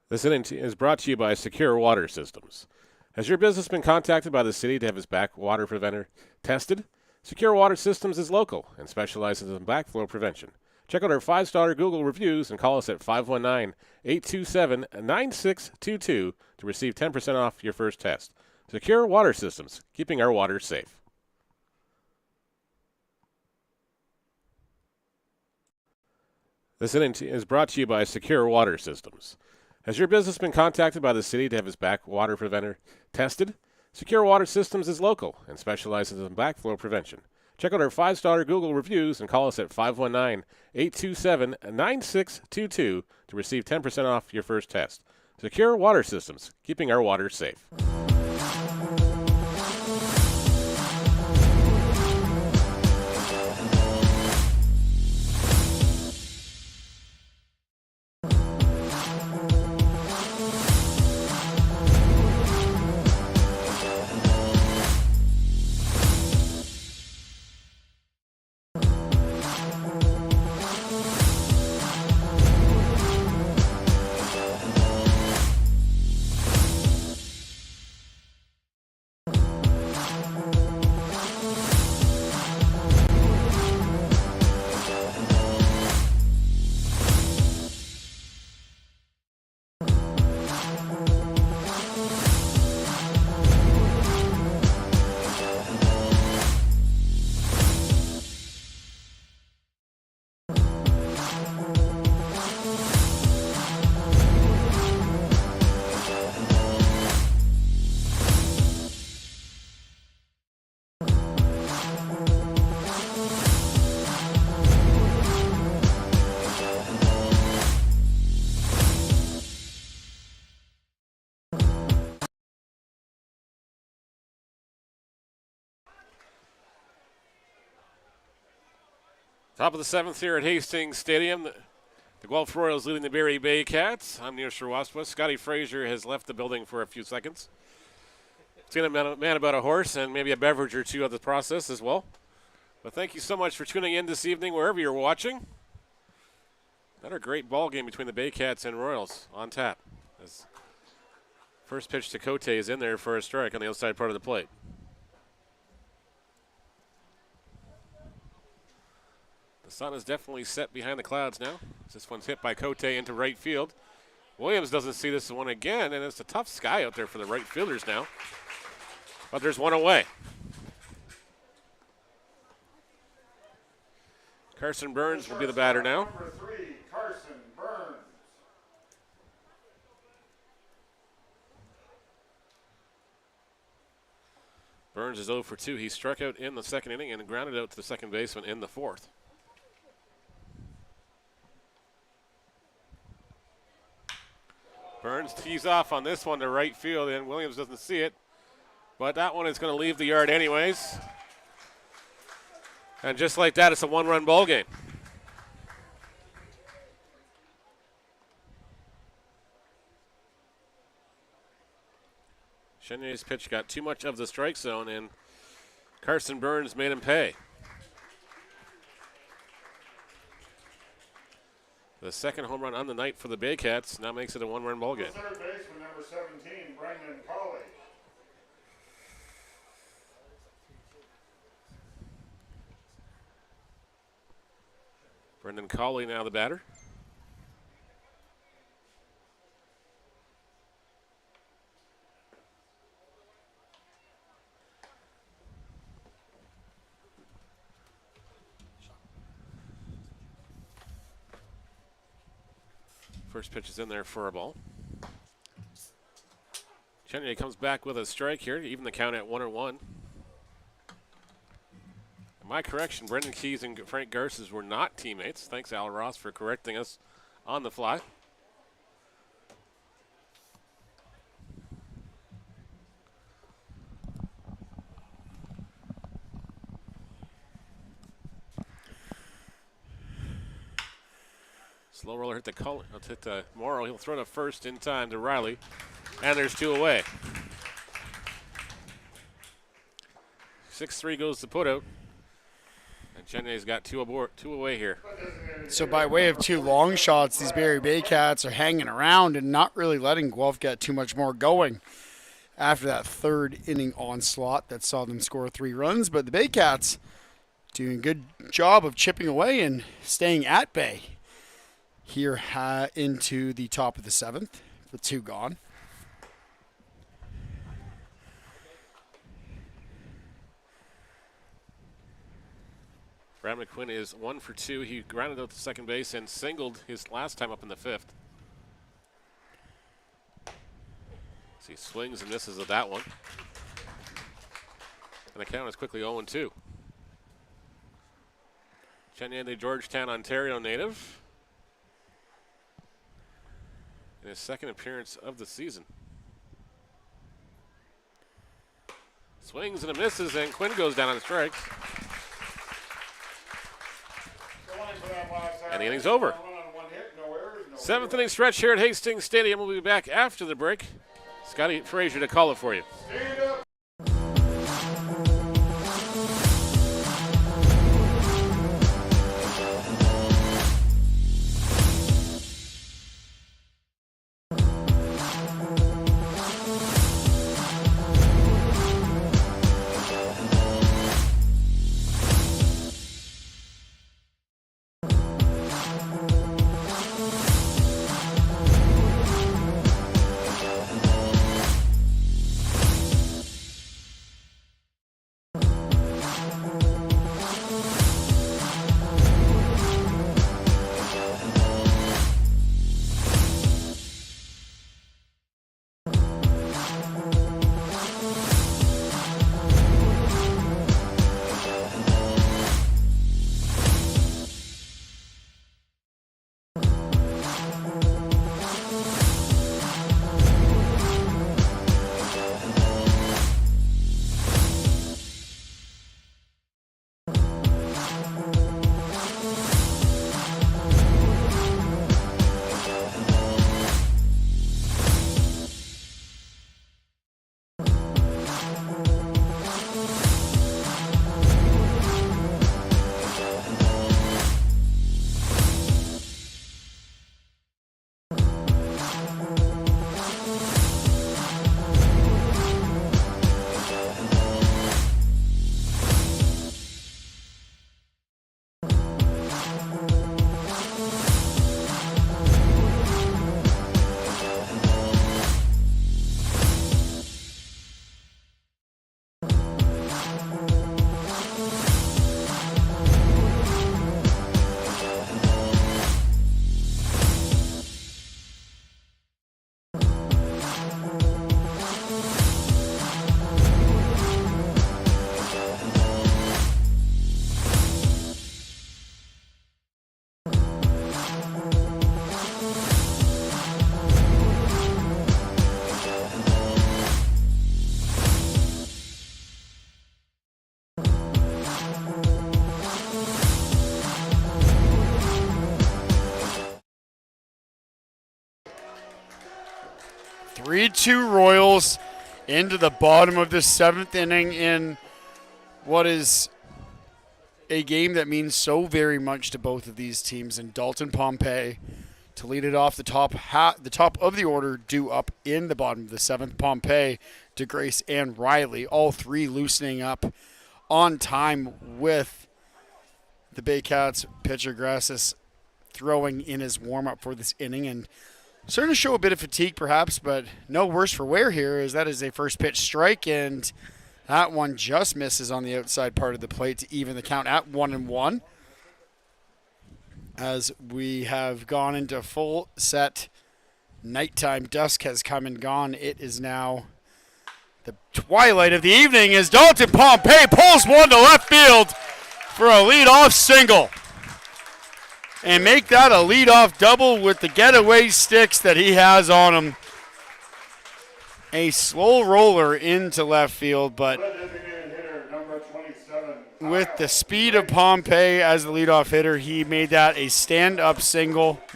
This inning is brought to you by Secure Water Systems. Has your business been contacted by the city to have its backwater preventer tested? Secure Water Systems is local and specializes in backflow prevention. Check out our 5-star Google reviews and call us at 519-827-9622 to receive 10% off your first test. Secure Water Systems, keeping our water safe. This inning is brought to you by Secure Water Systems. Has your business been contacted by the city to have its backwater preventer tested? Secure Water Systems is local and specializes in backflow prevention. Check out our 5-star Google reviews and call us at 519-827-9622 to receive 10% off your first test. Secure Water Systems, keeping our water safe. Top of the 7th here at Hastings Stadium. The Guelph Royals leading the Barrie Baycats. I'm Neil Sherwaswa. Scotty Frazier has left the building for a few seconds. It's going to man about a horse and maybe a beverage or two of the process as well. But thank you so much for tuning in this evening wherever you're watching. Another great ball game between the Baycats and Royals on tap. As first pitch to Cote is in there for a strike on the outside part of the plate. The sun is definitely set behind the clouds now. This one's hit by Cote into right field. Williams doesn't see this one again, and it's a tough sky out there for the right fielders now. But there's one away. Carson Burns will be the batter now. Number 3, Carson Burns. Burns is 0 for 2. He struck out in the second inning and grounded out to the second baseman in the 4th. Burns tees off on this one to right field, and Williams doesn't see it. But that one is going to leave the yard anyways. And just like that, it's a one-run ball game. Chenier's pitch got too much of the strike zone, and Carson Burns made him pay. The second home run on the night for the Baycats now makes it a one-run ball game. Third baseman, number 17, Brendan Colley. Brendan Colley now the batter. First pitch is in there for a ball. Chenier comes back with a strike here, even the count at 1-1. My correction, Brendan Keys and Frank Garces were not teammates. Thanks, Al Ross, for correcting us on the fly. Slow roller hit the Morrow. He'll throw to first in time to Riley, and there's 2 away. 6-3 goes to put out. And Chenier's got 2 away here. So by way of 2 long shots, these Barrie Baycats are hanging around and not really letting Guelph get too much more going after that 3rd inning onslaught that saw them score 3 runs. But the Baycats doing a good job of chipping away and staying at bay here into the top of the 7th with 2 gone. Brad McQuinn is 1 for 2. He grounded out to second base and singled his last time up in the 5th. So he swings and misses at that one. And the count is quickly 0-2. Chenier, the Georgetown, Ontario native. In his 2nd appearance of the season. Swings and misses, and Quinn goes down on strikes. And the inning's over. 7th inning stretch here at Hastings Stadium. We'll be back after the break. Scotty Frazier to call it for you. Stand up. 3-2 Royals into the bottom of the 7th inning in what is a game that means so very much to both of these teams. And Dalton Pompey to lead it off the top of the order, due up in the bottom of the 7th. Pompey, DeGrace, and Riley, all three loosening up on time with the Baycats pitcher Grasses throwing in his warm-up for this inning, and starting to show a bit of fatigue perhaps, but no worse for wear here, as that is a first pitch strike, and that one just misses on the outside part of the plate to even the count at 1-1. As we have gone into full set nighttime, dusk has come and gone. It is now the twilight of the evening as Dalton Pompey pulls one to left field for a leadoff single. And make that a leadoff double with the getaway sticks that he has on him. A slow roller into left field, but with the speed of Pompey as the leadoff hitter, he made that a stand-up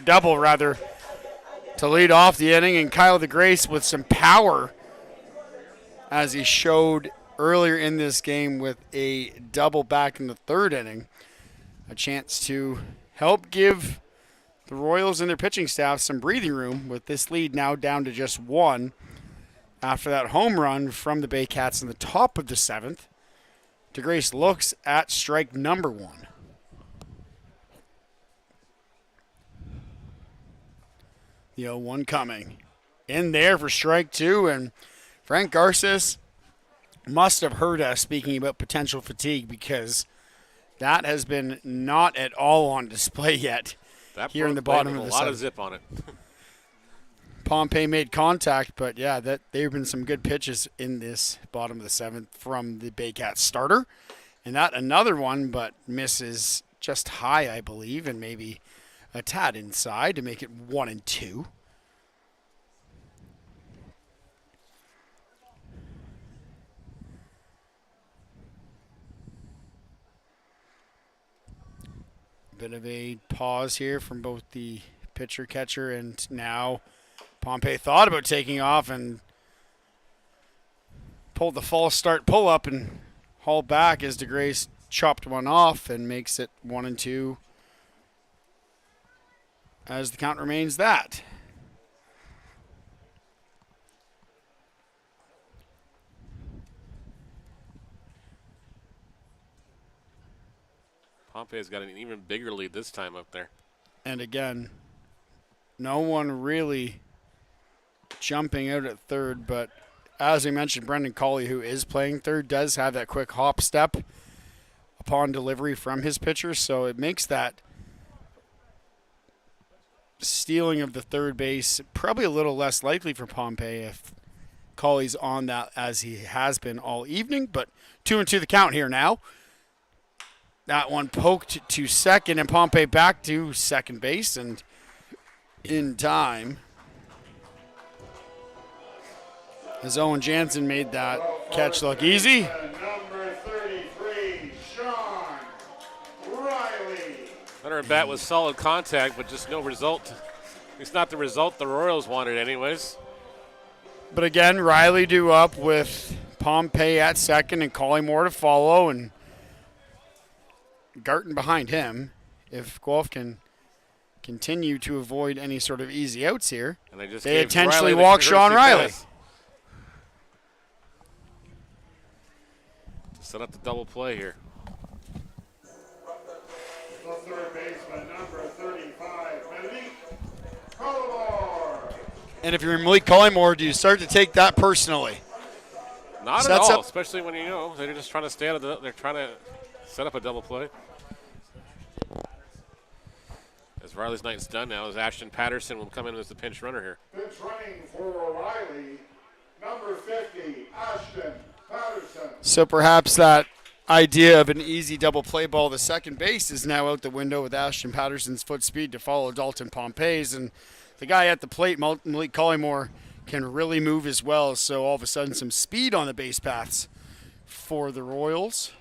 double to lead off the inning. And Kyle DeGrace with some power, as he showed earlier in this game with a double back in the 3rd inning. A chance to help give the Royals and their pitching staff some breathing room with this lead now down to just 1 after that home run from the Baycats in the top of the 7th. DeGrace looks at strike number 1. The 0-1 coming. In there for strike 2, and Frank Garces must have heard us speaking about potential fatigue, because that has been not at all on display yet here in the bottom of the 7th. A lot of zip on it. Pompey made contact, but yeah, there have been some good pitches in this bottom of the 7th from the Baycats starter. And that another one, but misses just high, I believe, and maybe a tad inside to make it 1-2. Bit of a pause here from both the pitcher, catcher, and now Pompey thought about taking off and pulled the false start pull up and hauled back as DeGrace chopped one off and makes it 1-2 as the count remains that. Pompey's got an even bigger lead this time up there. And again, no one really jumping out at third, but as we mentioned, Brendan Colley, who is playing third, does have that quick hop step upon delivery from his pitcher, so it makes that stealing of the third base probably a little less likely for Pompey if Colley's on that, as he has been all evening. But 2-2 the count here now. That one poked to second, and Pompey back to second base, and in time, as Owen Jansen made that catch look easy. Number 33, Sean Riley. Runner at bat with solid contact, but just no result. It's not the result the Royals wanted anyways. But again, Riley due up with Pompey at second and Collymore to follow, and Garton behind him. If Guelph can continue to avoid any sort of easy outs here, And they intentionally walk Sean Riley. Set up the double play here. The third baseman, number 35, Malik Collymore. And if you're Malik Collymore, do you start to take that personally? Not at all, especially when they're just trying to stay out of they're trying to set up a double play. As Riley's night's done now, as Ashton Patterson will come in as the pinch runner here. Pinch running for Riley, number 50, Ashton Patterson. So perhaps that idea of an easy double play ball to second base is now out the window with Ashton Patterson's foot speed to follow Dalton Pompey's. And the guy at the plate, Malik Collymore, can really move as well. So all of a sudden some speed on the base paths for the Royals.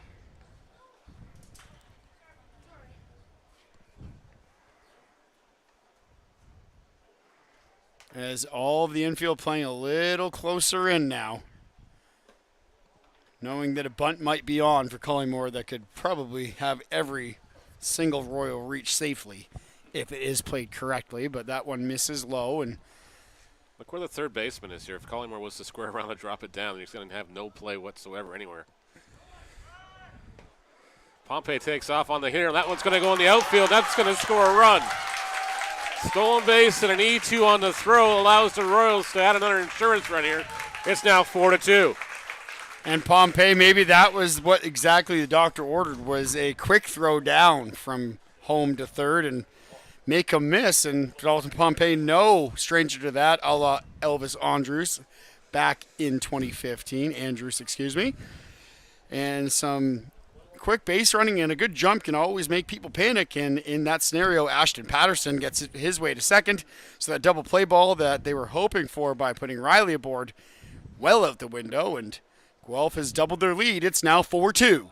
As all of the infield playing a little closer in now. Knowing that a bunt might be on for Collingmore that could probably have every single Royal reach safely if it is played correctly, but that one misses low. And look where the third baseman is here. If Collingmore was to square around and drop it down, he's going to have no play whatsoever anywhere. Pompey takes off on the hitter. That one's going to go in the outfield. That's going to score a run. Stolen base and an E2 on the throw allows the Royals to add another insurance run here. It's now 4-2. And Pompey, maybe that was what exactly the doctor ordered, was a quick throw down from home to third and make a miss. And Dalton Pompey, no stranger to that, a la Elvis Andrews back in 2015. Andrews, excuse me. And some quick base running and a good jump can always make people panic. And in that scenario, Ashton Patterson gets his way to second. So that double play ball that they were hoping for by putting Riley aboard well out the window. And Guelph has doubled their lead. It's now 4-2.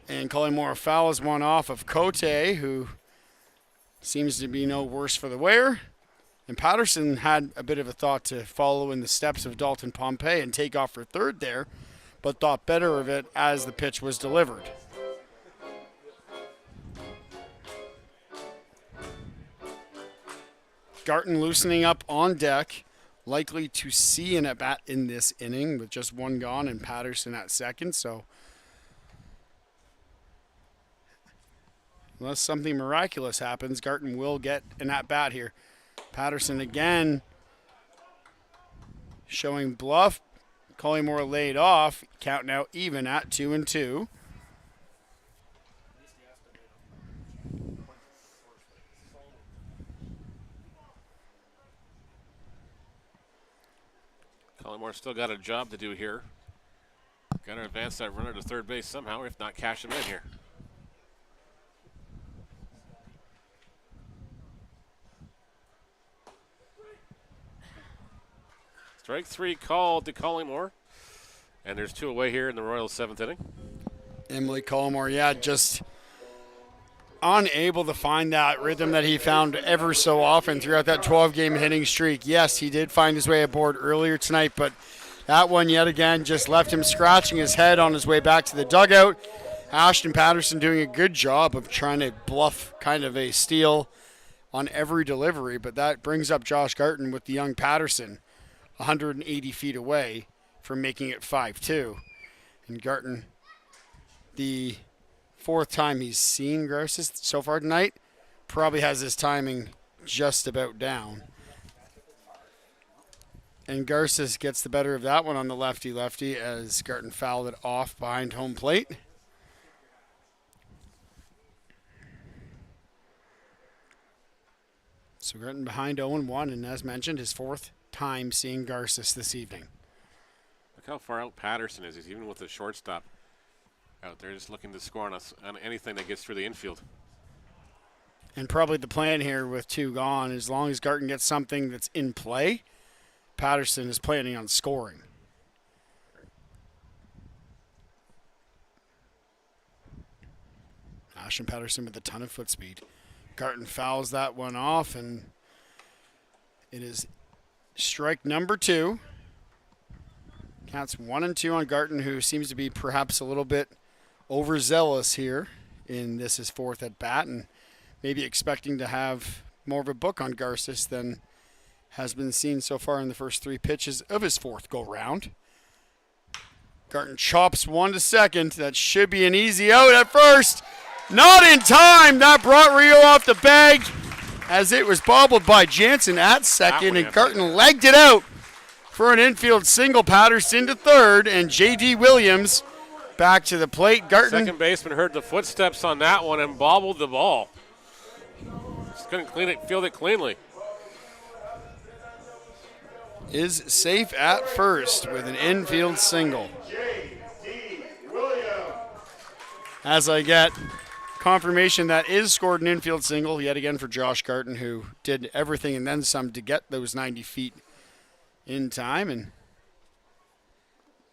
And Collingmore fouls one off of Cote, who seems to be no worse for the wear. And Patterson had a bit of a thought to follow in the steps of Dalton Pompey and take off for third there, but thought better of it as the pitch was delivered. Garton loosening up on deck, likely to see an at-bat in this inning with just one gone and Patterson at second. So unless something miraculous happens, Garton will get an at-bat here. Patterson again showing bluff. Collingmore laid off. Count now even at 2-2. Collingmore still got a job to do here. Got to advance that runner to third base somehow, if not cash him in here. Strike three called to Collingmore. And there's two away here in the Royals' seventh inning. Emily Collingmore, just unable to find that rhythm that he found ever so often throughout that 12-game hitting streak. Yes, he did find his way aboard earlier tonight, but that one yet again just left him scratching his head on his way back to the dugout. Ashton Patterson doing a good job of trying to bluff kind of a steal on every delivery, but that brings up Josh Garton with the young Patterson 180 feet away from making it 5-2. And Garton, the fourth time he's seen Garces so far tonight, probably has his timing just about down. And Garces gets the better of that one on the lefty-lefty as Garton fouled it off behind home plate. So Garton behind 0-1, and as mentioned, his fourth time seeing Garces this evening. Look how far out Patterson is. He's even with the shortstop out there just looking to score on anything that gets through the infield. And probably the plan here with two gone, as long as Garton gets something that's in play, Patterson is planning on scoring. Ashton Patterson with a ton of foot speed. Garton fouls that one off, and it is strike number two. Counts 1-2 on Garton, who seems to be perhaps a little bit overzealous here in this his fourth at bat, and maybe expecting to have more of a book on Garces than has been seen so far in the first three pitches of his fourth go-round. Garton chops one to second. That should be an easy out at first. Not in time. That brought Rio off the bag as it was bobbled by Jansen at second, and Garton legged it out for an infield single. Patterson to third, and J.D. Williams back to the plate. Garton. Second baseman heard the footsteps on that one and bobbled the ball. Just couldn't field it cleanly. Is safe at first with an infield single. J.D. Williams. As I get confirmation that is scored an infield single yet again for Josh Garton, who did everything and then some to get those 90 feet in time. And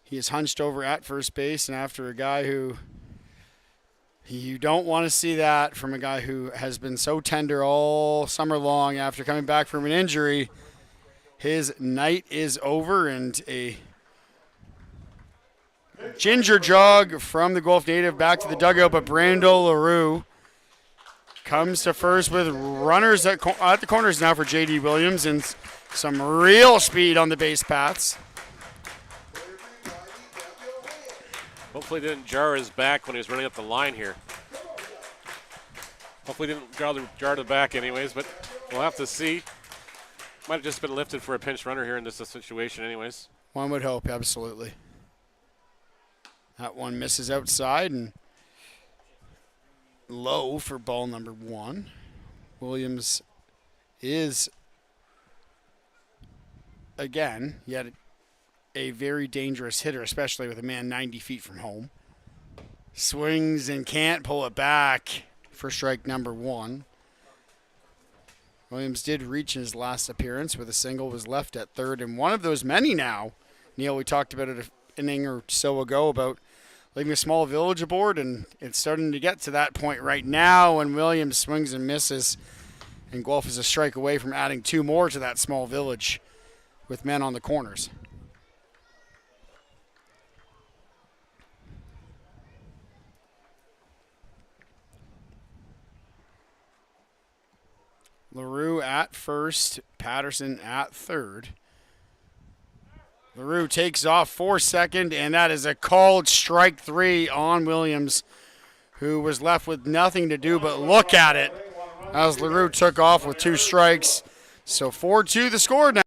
he is hunched over at first base, and after a guy who You don't want to see that from a guy who has been so tender all summer long after coming back from an injury. His night is over, and a ginger jog from the Guelph native back to the dugout, but Brando LaRue comes to first with runners at the corners now for J.D. Williams and some real speed on the base paths. Hopefully didn't jar his back when he was running up the line here. Hopefully didn't jar the back anyways, but we'll have to see. Might have just been lifted for a pinch runner here in this situation anyways. One would hope, absolutely. That one misses outside and low for ball number 1. Williams is, again, yet a very dangerous hitter, especially with a man 90 feet from home. Swings and can't pull it back for strike number 1. Williams did reach in his last appearance with a single, was left at third, and one of those many now. Neil, we talked about it an inning or so ago about leaving a small village aboard, and it's starting to get to that point right now when Williams swings and misses, and Guelph is a strike away from adding 2 more to that small village with men on the corners. LaRue at first, Patterson at third. LaRue takes off for second, and that is a called strike 3 on Williams, who was left with nothing to do but look at it as LaRue took off with 2 strikes. So 4-2 the score now.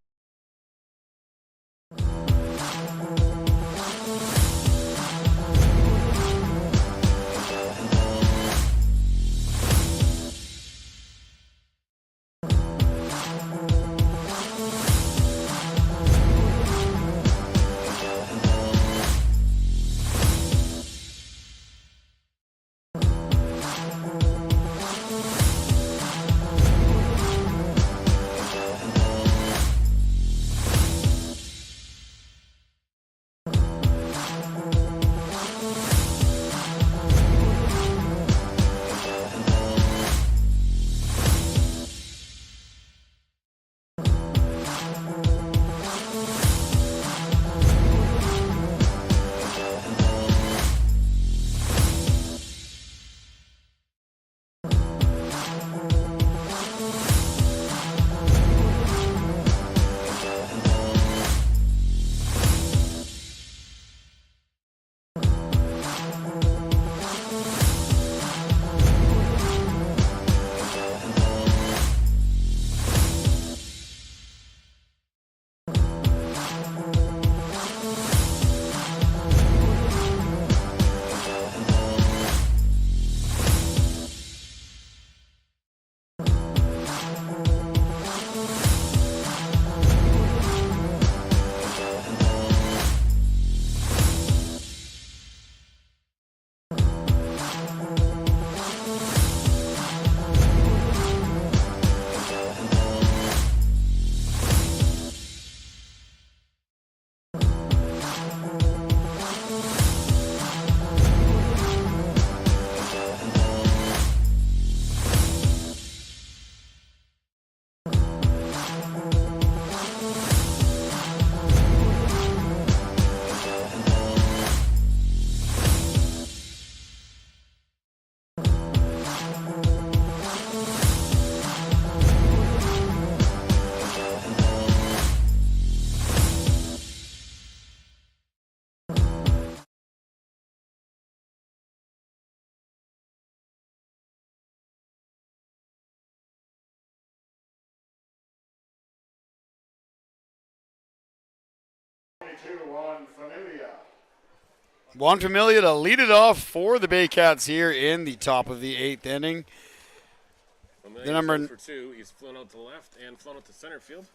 Juan Familia to lead it off for the Baycats here in the top of the 8th inning. The number for 2, he's flown out to the left and flown out to center field.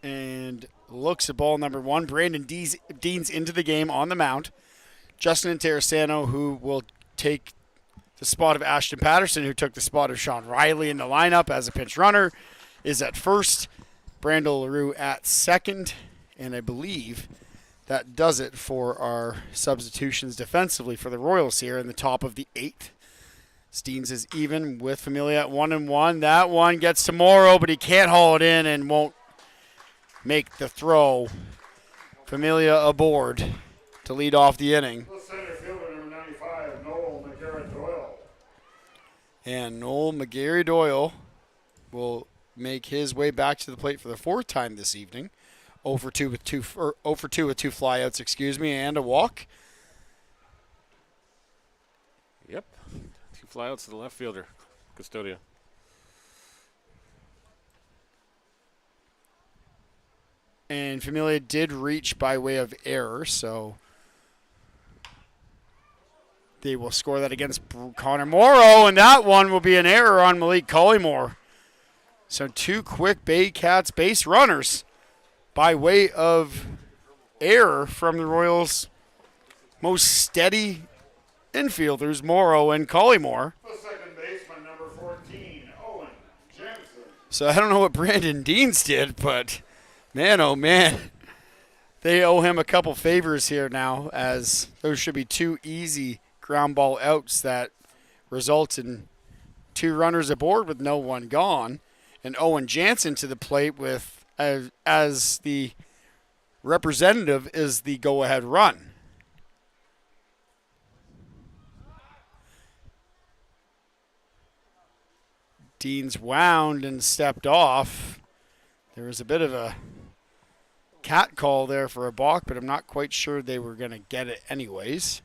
And looks at ball number 1. Brandon Deans into the game on the mound. Justin Interessano, who will take the spot of Ashton Patterson, who took the spot of Sean Riley in the lineup as a pinch runner, is at first. Brandel LaRue at second, and I believe that does it for our substitutions defensively for the Royals here in the top of the 8th. Steens is even with Familia at 1-1. That one gets to Morrow, but he can't haul it in and won't make the throw. Familia aboard to lead off the inning. The center fielder, number 95, Noel McGarrett-Doyle. And Noel McGarry-Doyle will make his way back to the plate for the 4th time this evening. 0 for 2 with 2 flyouts, and a walk. Yep. 2 flyouts to the left fielder, Custodio. And Familia did reach by way of error, so they will score that against Connor Morrow, and that one will be an error on Malik Collymore. So 2 quick Baycats base runners by way of error from the Royals' most steady infielders, Morrow and Collymore. The second baseman, number 14, Owen Jensen. So I don't know what Brandon Deans did, but man, oh man, they owe him a couple favors here now, as those should be 2 easy ground ball outs that result in 2 runners aboard with no one gone. And Owen Jansen to the plate with, as the representative, is the go-ahead run. Deans wound and stepped off. There was a bit of a cat call there for a balk, but I'm not quite sure they were going to get it anyways.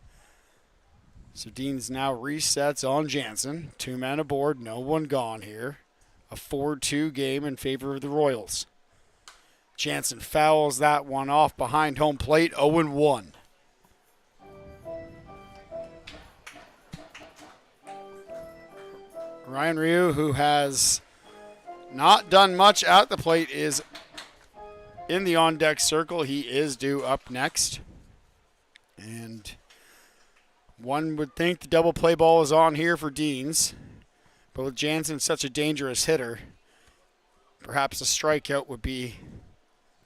So Deans now resets on Jansen. 2 men aboard, no one gone here. A 4-2 game in favor of the Royals. Jansen fouls that one off behind home plate, 0-1. Ryan Ryu, who has not done much at the plate, is in the on-deck circle. He is due up next. And one would think the double play ball is on here for Deans. But with Jansen such a dangerous hitter, perhaps a strikeout would be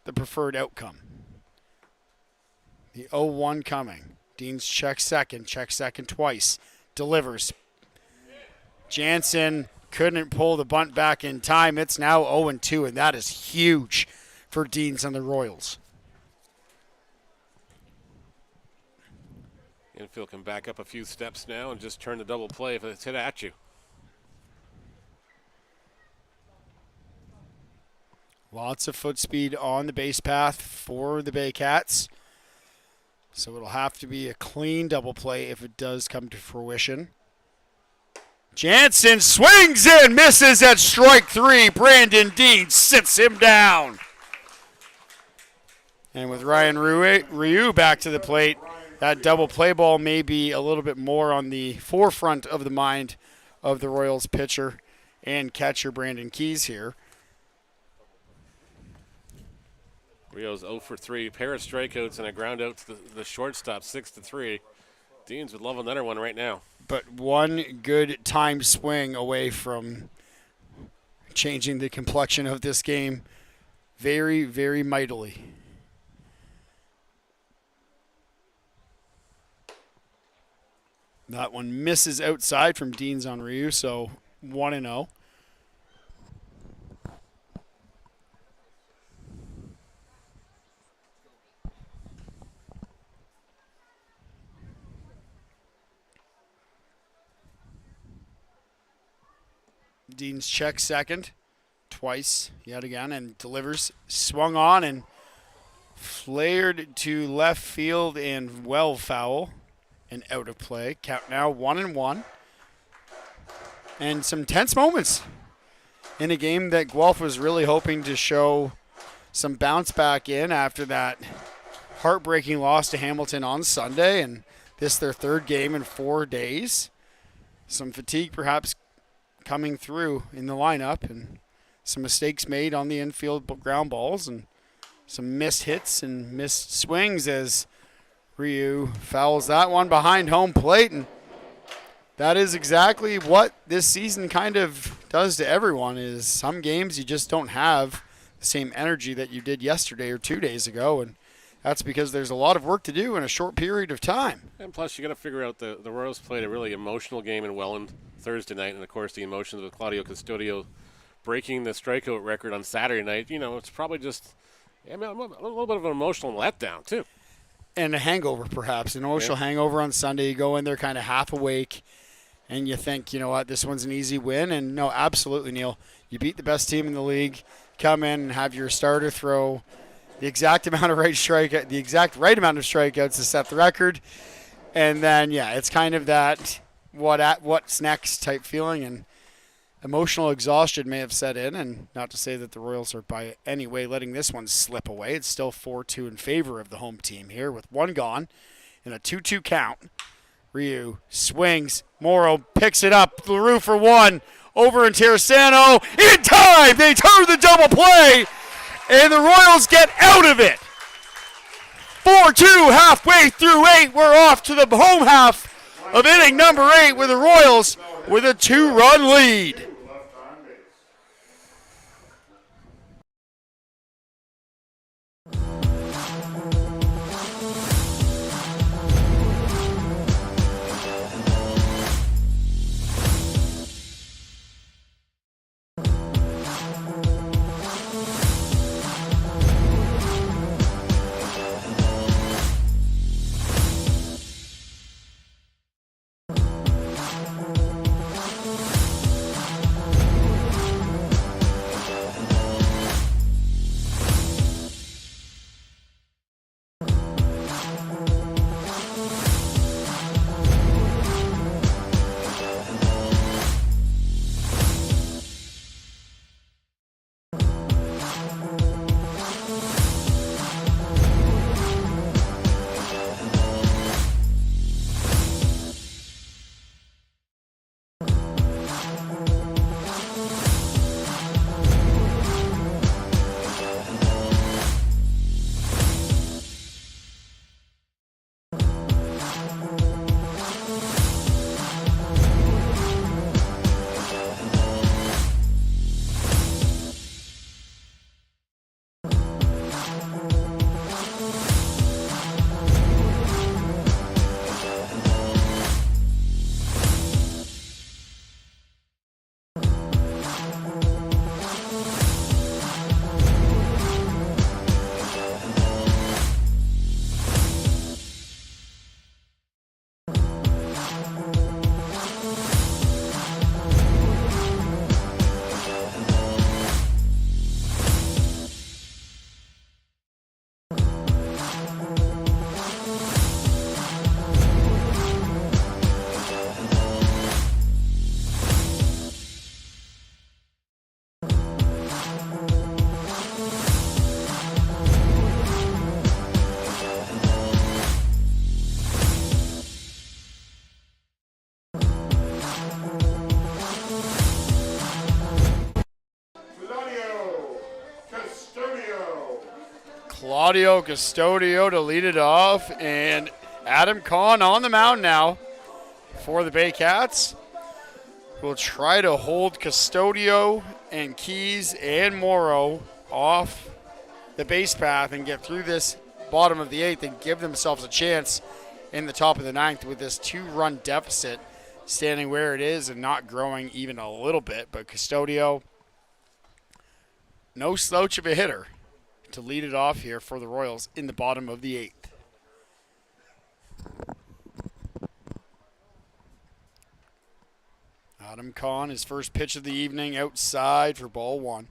the preferred outcome. The 0-1 coming. Deans checks second twice. Delivers. Jansen couldn't pull the bunt back in time. It's now 0-2, and that is huge for Deans and the Royals. Infield can back up a few steps now and just turn the double play if it's hit at you. Lots of foot speed on the base path for the Baycats. So it'll have to be a clean double play if it does come to fruition. Jansen swings in, misses at strike 3. Brandon Dean sits him down. And with Ryan Ryu back to the plate, that double play ball may be a little bit more on the forefront of the mind of the Royals pitcher and catcher Brandon Keys here. Rio's 0 for 3, pair of strikeouts and a ground out to the shortstop, 6-3. Deans would love another one right now. But one good timed swing away from changing the complexion of this game very, very mightily. That one misses outside from Deans on Ryu, so 1-0. Deans checks second twice yet again and delivers. Swung on and flared to left field and well foul and out of play. Count now 1-1. And some tense moments in a game that Guelph was really hoping to show some bounce back in after that heartbreaking loss to Hamilton on Sunday, and this their 3rd game in 4 days. Some fatigue perhaps coming through in the lineup, and some mistakes made on the infield ground balls, and some missed hits and missed swings as Ryu fouls that one behind home plate. And that is exactly what this season kind of does to everyone, is some games you just don't have the same energy that you did yesterday or 2 days ago, and that's because there's a lot of work to do in a short period of time. And plus, you got to figure out the Royals played a really emotional game in Welland Thursday night, and of course the emotions with Claudio Custodio breaking the strikeout record on Saturday night. It's probably just a little bit of an emotional letdown too. And a hangover, perhaps. An emotional hangover on Sunday. You go in there kind of half awake, and you think, you know what, this one's an easy win. And no, absolutely, Neil. You beat the best team in the league, come in and have your starter throw the exact right amount of strikeouts to set the record. And then, it's kind of that what's next type feeling. And emotional exhaustion may have set in, and not to say that the Royals are by any way letting this one slip away. It's still 4-2 in favor of the home team here with one gone in a 2-2 count. Ryu swings. Morrow picks it up. LaRue for one. Over in Terrasano. In time! They turn the double play, and the Royals get out of it. 4-2 halfway through 8. We're off to the home half of inning number 8 with the Royals with a 2-run lead. Claudio Custodio to lead it off, and Adam Kahn on the mound now for the Baycats. We'll try to hold Custodio and Keys and Morrow off the base path and get through this bottom of the 8th and give themselves a chance in the top of the 9th with this 2-run deficit standing where it is and not growing even a little bit. But Custodio, no slouch of a hitter to lead it off here for the Royals in the bottom of the 8th. Adam Kahn, his first pitch of the evening, outside for ball 1.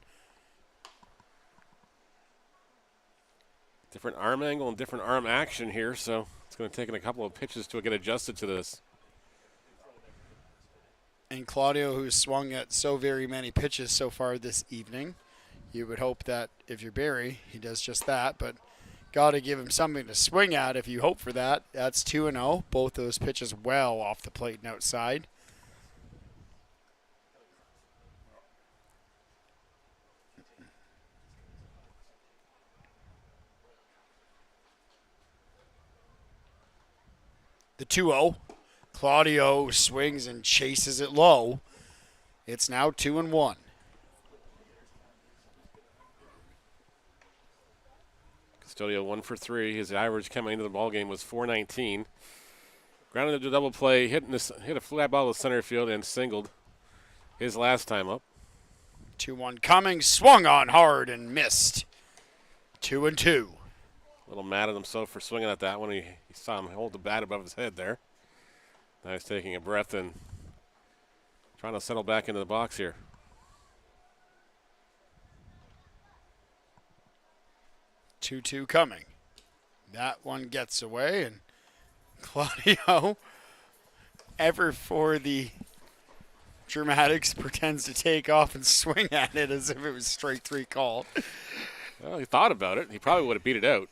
Different arm angle and different arm action here, so it's going to take a couple of pitches to get adjusted to this. And Claudio, who's swung at so very many pitches so far this evening, you would hope that if you're Barrie, he does just that, but got to give him something to swing at if you hope for that. That's 2-0. Both those pitches well off the plate and outside. The 2-0. Claudio swings and chases it low. It's now 2-1. Custodio 1 for 3. His average coming into the ball game was .419. Grounded into double play, hit a fly ball to center field and singled his last time up. 2-1 coming, swung on hard and missed. 2-2. A little mad at himself for swinging at that one. He saw him hold the bat above his head there. Now he's taking a breath and trying to settle back into the box here. Two coming. That one gets away, and Claudio, ever for the dramatics, pretends to take off and swing at it as if it was strike 3 called. Well, he thought about it. He probably would have beat it out.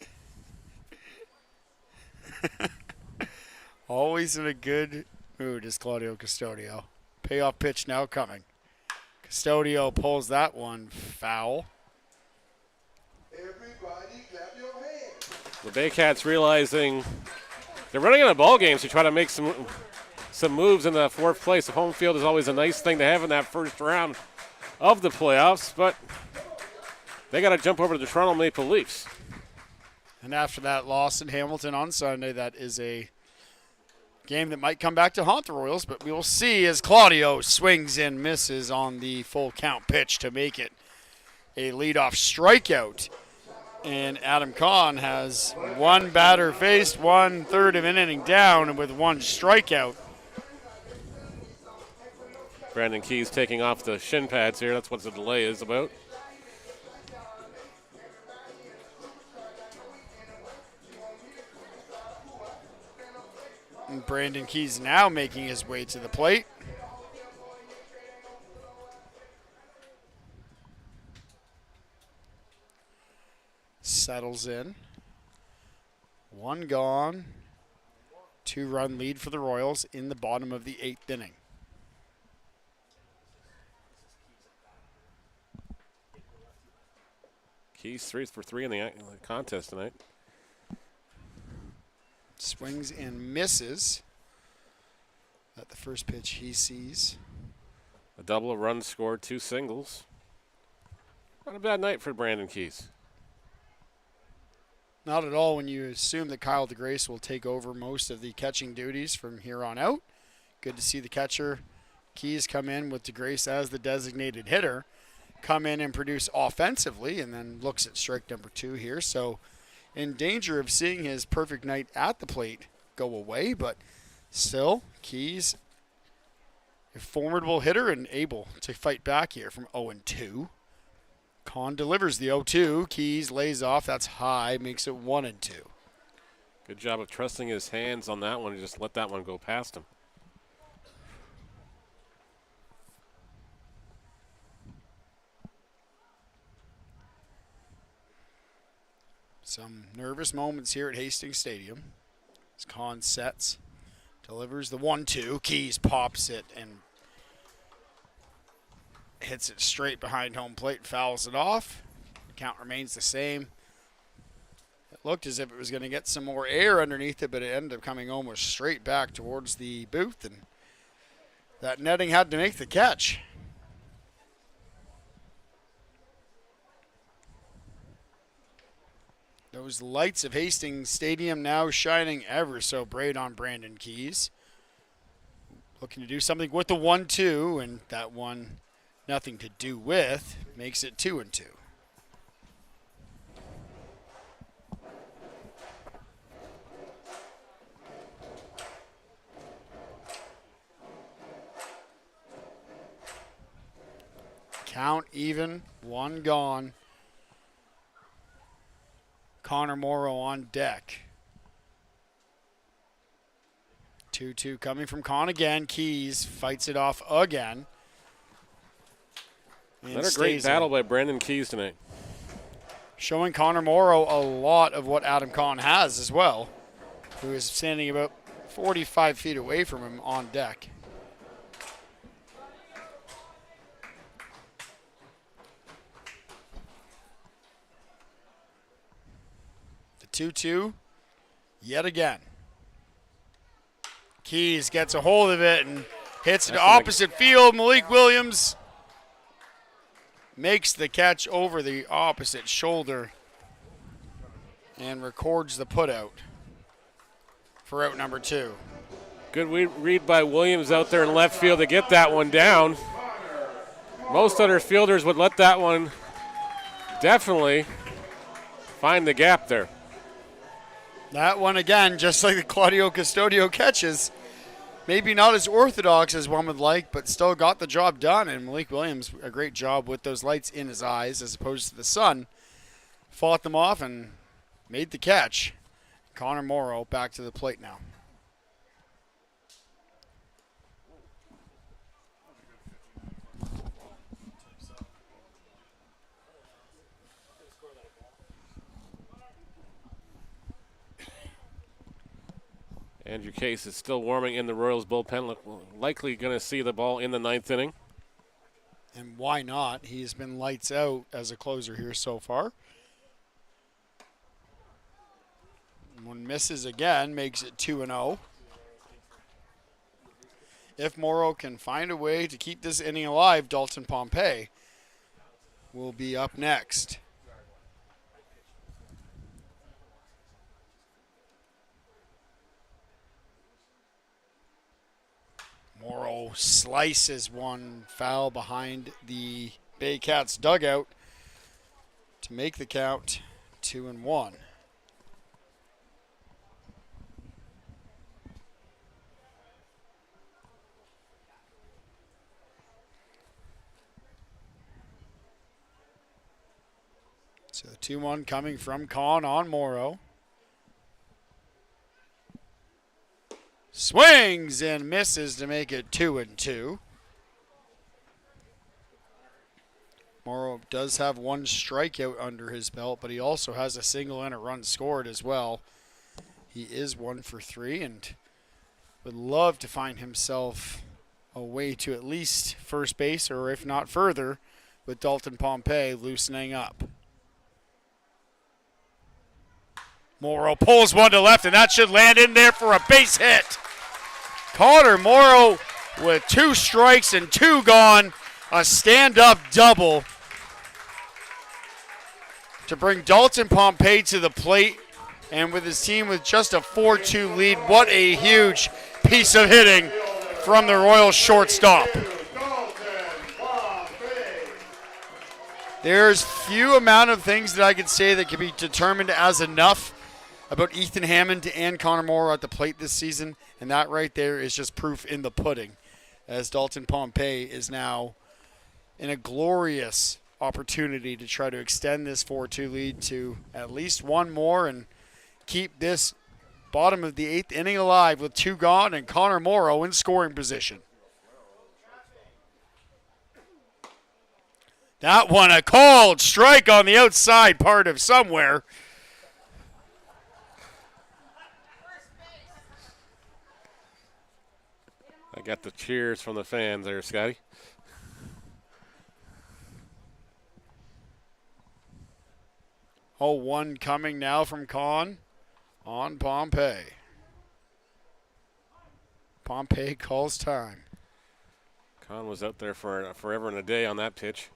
Always in a good mood is Claudio Custodio. Payoff pitch now coming. Custodio pulls that one foul. Everybody clap your hands. The Baycats realizing they're running out of ball games to try to make some moves in the fourth place. The home field is always a nice thing to have in that first round of the playoffs, but they got to jump over to the Toronto Maple Leafs. And after that loss in Hamilton on Sunday, that is a game that might come back to haunt the Royals, but we will see as Claudio swings and misses on the full count pitch to make it a leadoff strikeout. And Adam Kahn has one batter faced, 1/3 of an inning down, and with one strikeout. Brandon Keys taking off the shin pads here. That's what the delay is about. And Brandon Keys now making his way to the plate. Settles in. One gone. 2-run lead for the Royals in the bottom of the 8th inning. Keys 3 for 3 in the contest tonight. Swings and misses. At the first pitch he sees. A double, a run scored, 2 singles. Not a bad night for Brandon Keys. Not at all when you assume that Kyle DeGrace will take over most of the catching duties from here on out. Good to see the catcher, Keys, come in with DeGrace as the designated hitter, come in and produce offensively, and then looks at strike number 2 here. So in danger of seeing his perfect night at the plate go away, but still, Keys, a formidable hitter and able to fight back here from 0-2. Kahn delivers the 0-2. Keys lays off. That's high. Makes it 1-2. Good job of trusting his hands on that one and just let that one go past him. Some nervous moments here at Hastings Stadium. As Kahn sets, delivers the 1-2. Keys pops it and hits it straight behind home plate and fouls it off. The count remains the same. It looked as if it was going to get some more air underneath it, but it ended up coming almost straight back towards the booth, and that netting had to make the catch. Those lights of Hastings Stadium now shining ever so bright on Brandon Keys. Looking to do something with the 1-2, and that one nothing to do with, makes it 2-2. Count even, one gone. Connor Morrow on deck. 2-2 coming from Kahn again. Keys fights it off again. Another great battle by Brandon Keys tonight. Showing Connor Morrow a lot of what Adam Kahn has as well, who is standing about 45 feet away from him on deck. The 2-2 yet again. Keys gets a hold of it and hits it to opposite field. Malik Williams makes the catch over the opposite shoulder and records the putout for out number 2. Good read by Williams out there in left field to get that one down. Most other fielders would let that one definitely find the gap there. That one, again, just like the Claudio Custodio catches, maybe not as orthodox as one would like, but still got the job done. And Malik Williams, a great job with those lights in his eyes as opposed to the sun. Fought them off and made the catch. Connor Morrow back to the plate now. Andrew Case is still warming in the Royals bullpen. Likely going to see the ball in the 9th inning. And why not? He's been lights out as a closer here so far. One misses again, makes it 2-0. If Morrow can find a way to keep this inning alive, Dalton Pompey will be up next. Morrow slices one foul behind the Baycats dugout to make the count 2-1. So the 2-1 coming from Kahn on Morrow. Swings and misses to make it 2-2. Morrow does have one strikeout under his belt, but he also has a single and a run scored as well. He is 1 for 3 and would love to find himself a way to at least first base, or if not further, with Dalton Pompey loosening up. Morrow pulls one to left, and that should land in there for a base hit. Connor Morrow with 2 strikes and 2 gone. A stand-up double to bring Dalton Pompey to the plate. And with his team with just a 4-2 lead, what a huge piece of hitting from the Royals shortstop. There's few amount of things that I could say that can be determined as enough about Ethan Hammond and Connor Morrow at the plate this season, and that right there is just proof in the pudding, as Dalton Pompey is now in a glorious opportunity to try to extend this 4-2 lead to at least one more and keep this bottom of the 8th inning alive with 2 gone and Connor Morrow in scoring position. That one, a called strike on the outside part of somewhere. I got the cheers from the fans there, Scotty. Oh, 1 coming now from Kahn on Pompey. Pompey calls time. Kahn was out there for forever and a day on that pitch.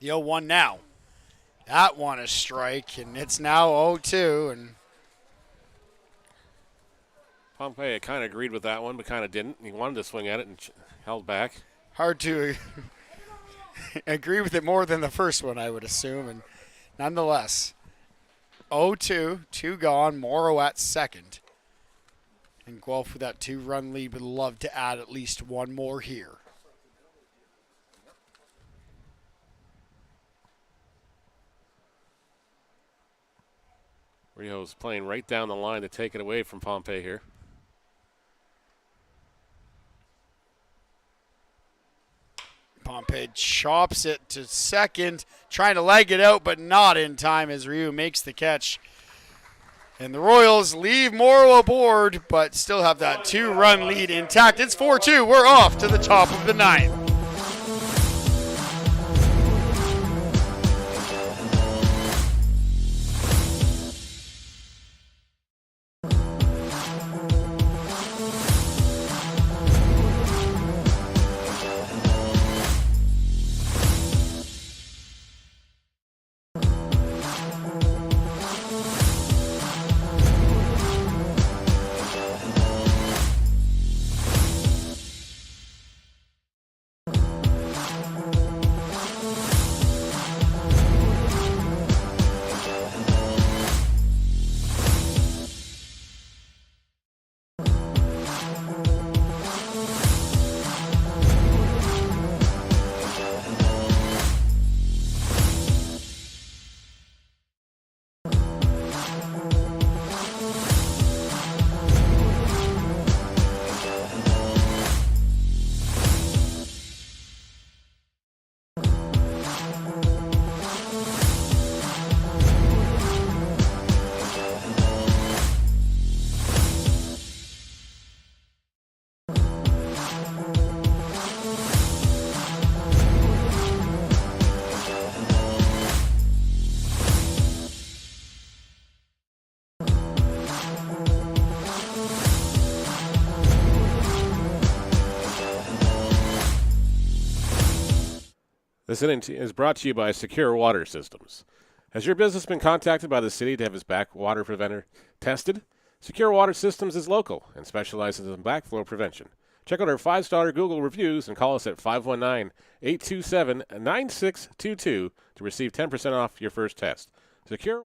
The 0-1 now. That one a strike, and it's now 0-2. And Pompey kind of agreed with that one, but kind of didn't. He wanted to swing at it and held back. Hard to agree with it more than the first one, I would assume. And nonetheless, 0-2, 2 gone, Morrow at second. And Guelph with that 2-run lead would love to add at least one more here. Rio's playing right down the line to take it away from Pompey here. Pompey chops it to second, trying to leg it out, but not in time as Ryu makes the catch. And the Royals leave Morrow aboard, but still have that 2-run lead intact. It's 4-2. We're off to the top of the 9th. This inning is brought to you by Secure Water Systems. Has your business been contacted by the city to have its backwater preventer tested? Secure Water Systems is local and specializes in backflow prevention. Check out our 5-star Google reviews and call us at 519-827-9622 to receive 10% off your first test. Secure.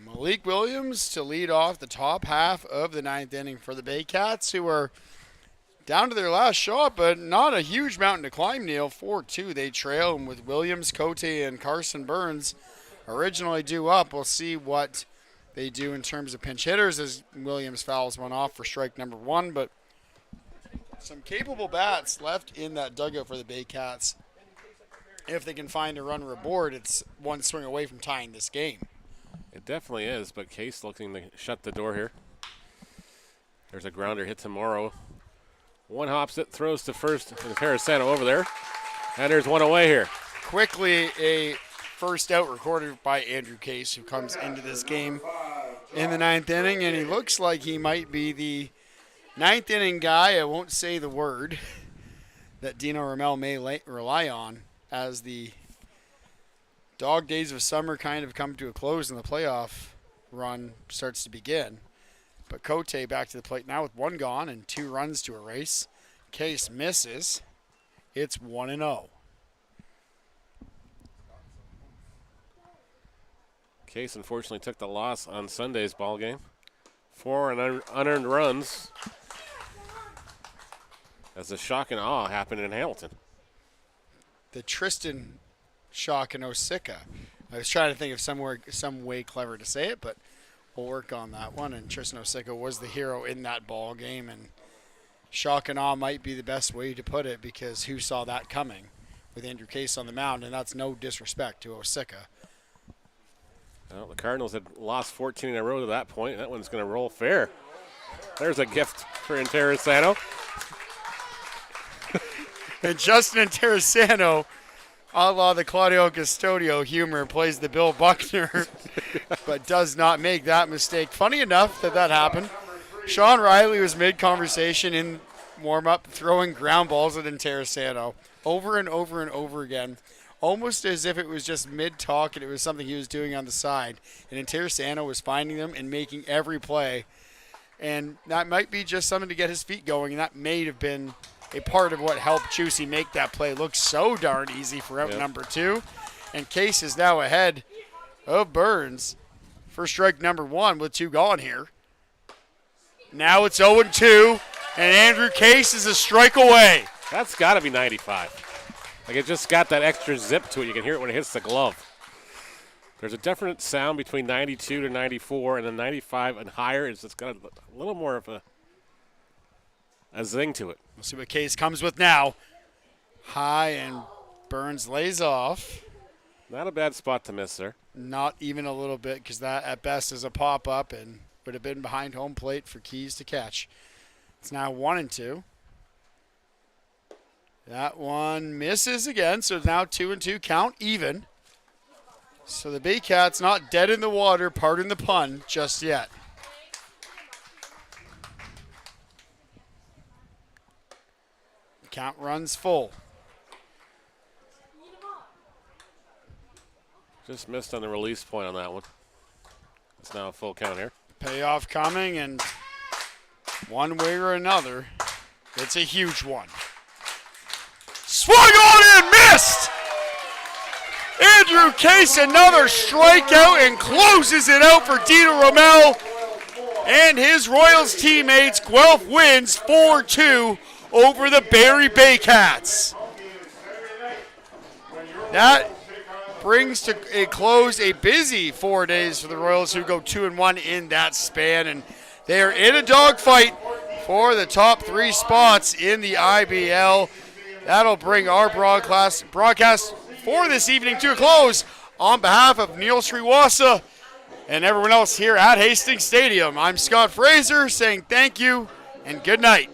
Malik Williams to lead off the top half of the 9th inning for the Baycats, who are down to their last shot, but not a huge mountain to climb, Neil. 4-2 they trail, and with Williams, Cote, and Carson Burns originally due up, we'll see what they do in terms of pinch hitters as Williams fouls one off for strike number 1, but some capable bats left in that dugout for the Baycats. If they can find a runner aboard, it's one swing away from tying this game. It definitely is, but Case looking to shut the door here. There's a grounder hit to Morrow. One hops it, throws to first, and Terracano over there. And there's one away here. Quickly, a first out recorded by Andrew Case, who comes into this game in the 9th inning, and he looks like he might be the 9th inning guy, I won't say the word, that Dino Ramel may rely on as the dog days of summer kind of come to a close and the playoff run starts to begin. But Cote back to the plate now with 1 gone and 2 runs to erase. Case misses. It's 1-0. Case unfortunately took the loss on Sunday's ball game. 4 unearned runs as the shock and awe happened in Hamilton. The Tristan shock and Osika. I was trying to think of some way clever to say it, but we'll work on that one. And Tristan Osika was the hero in that ball game, and shock and awe might be the best way to put it, because who saw that coming with Andrew Case on the mound? And that's no disrespect to Osika. Well, the Cardinals had lost 14 in a row to that point. That one's going to roll fair. There's a gift for Terracano. And Justin Terracano, a la the Claudio Custodio humor, plays the Bill Buckner, but does not make that mistake. Funny enough that happened. Sean Riley was mid-conversation in warm-up, throwing ground balls at Terracano over and over and over again, almost as if it was just mid-talk and it was something he was doing on the side. And Terracano was finding them and making every play. And that might be just something to get his feet going, and that may have been a part of what helped Juicy make that play look so darn easy for out number 2. And Case is now ahead of Burns for strike number 1 with 2 gone here. Now it's 0-2, and Andrew Case is a strike away. That's got to be 95. Like, it just got that extra zip to it. You can hear it when it hits the glove. There's a definite sound between 92 to 94, and then 95 and higher. It's got a little more of a zing to it. We'll see what Case comes with now. High, and Burns lays off. Not a bad spot to miss, sir. Not even a little bit, because that at best is a pop-up and would have been behind home plate for Keys to catch. It's now 1-2. That one misses again, so now 2-2 count even. So the Baycats not dead in the water, pardon the pun, just yet. Count runs full. Just missed on the release point on that one. It's now a full count here. Payoff coming, and one way or another, it's a huge one. Swung on and missed! Andrew Case, another strikeout, and closes it out for Dino Ramel and his Royals teammates. Guelph wins 4-2 over the Barrie Baycats. That brings to a close a busy 4 days for the Royals, who go 2-1 in that span, and they are in a dogfight for the top 3 spots in the IBL. That'll bring our broadcast for this evening to a close. On behalf of Neil Sriwasa and everyone else here at Hastings Stadium, I'm Scott Fraser saying thank you and good night.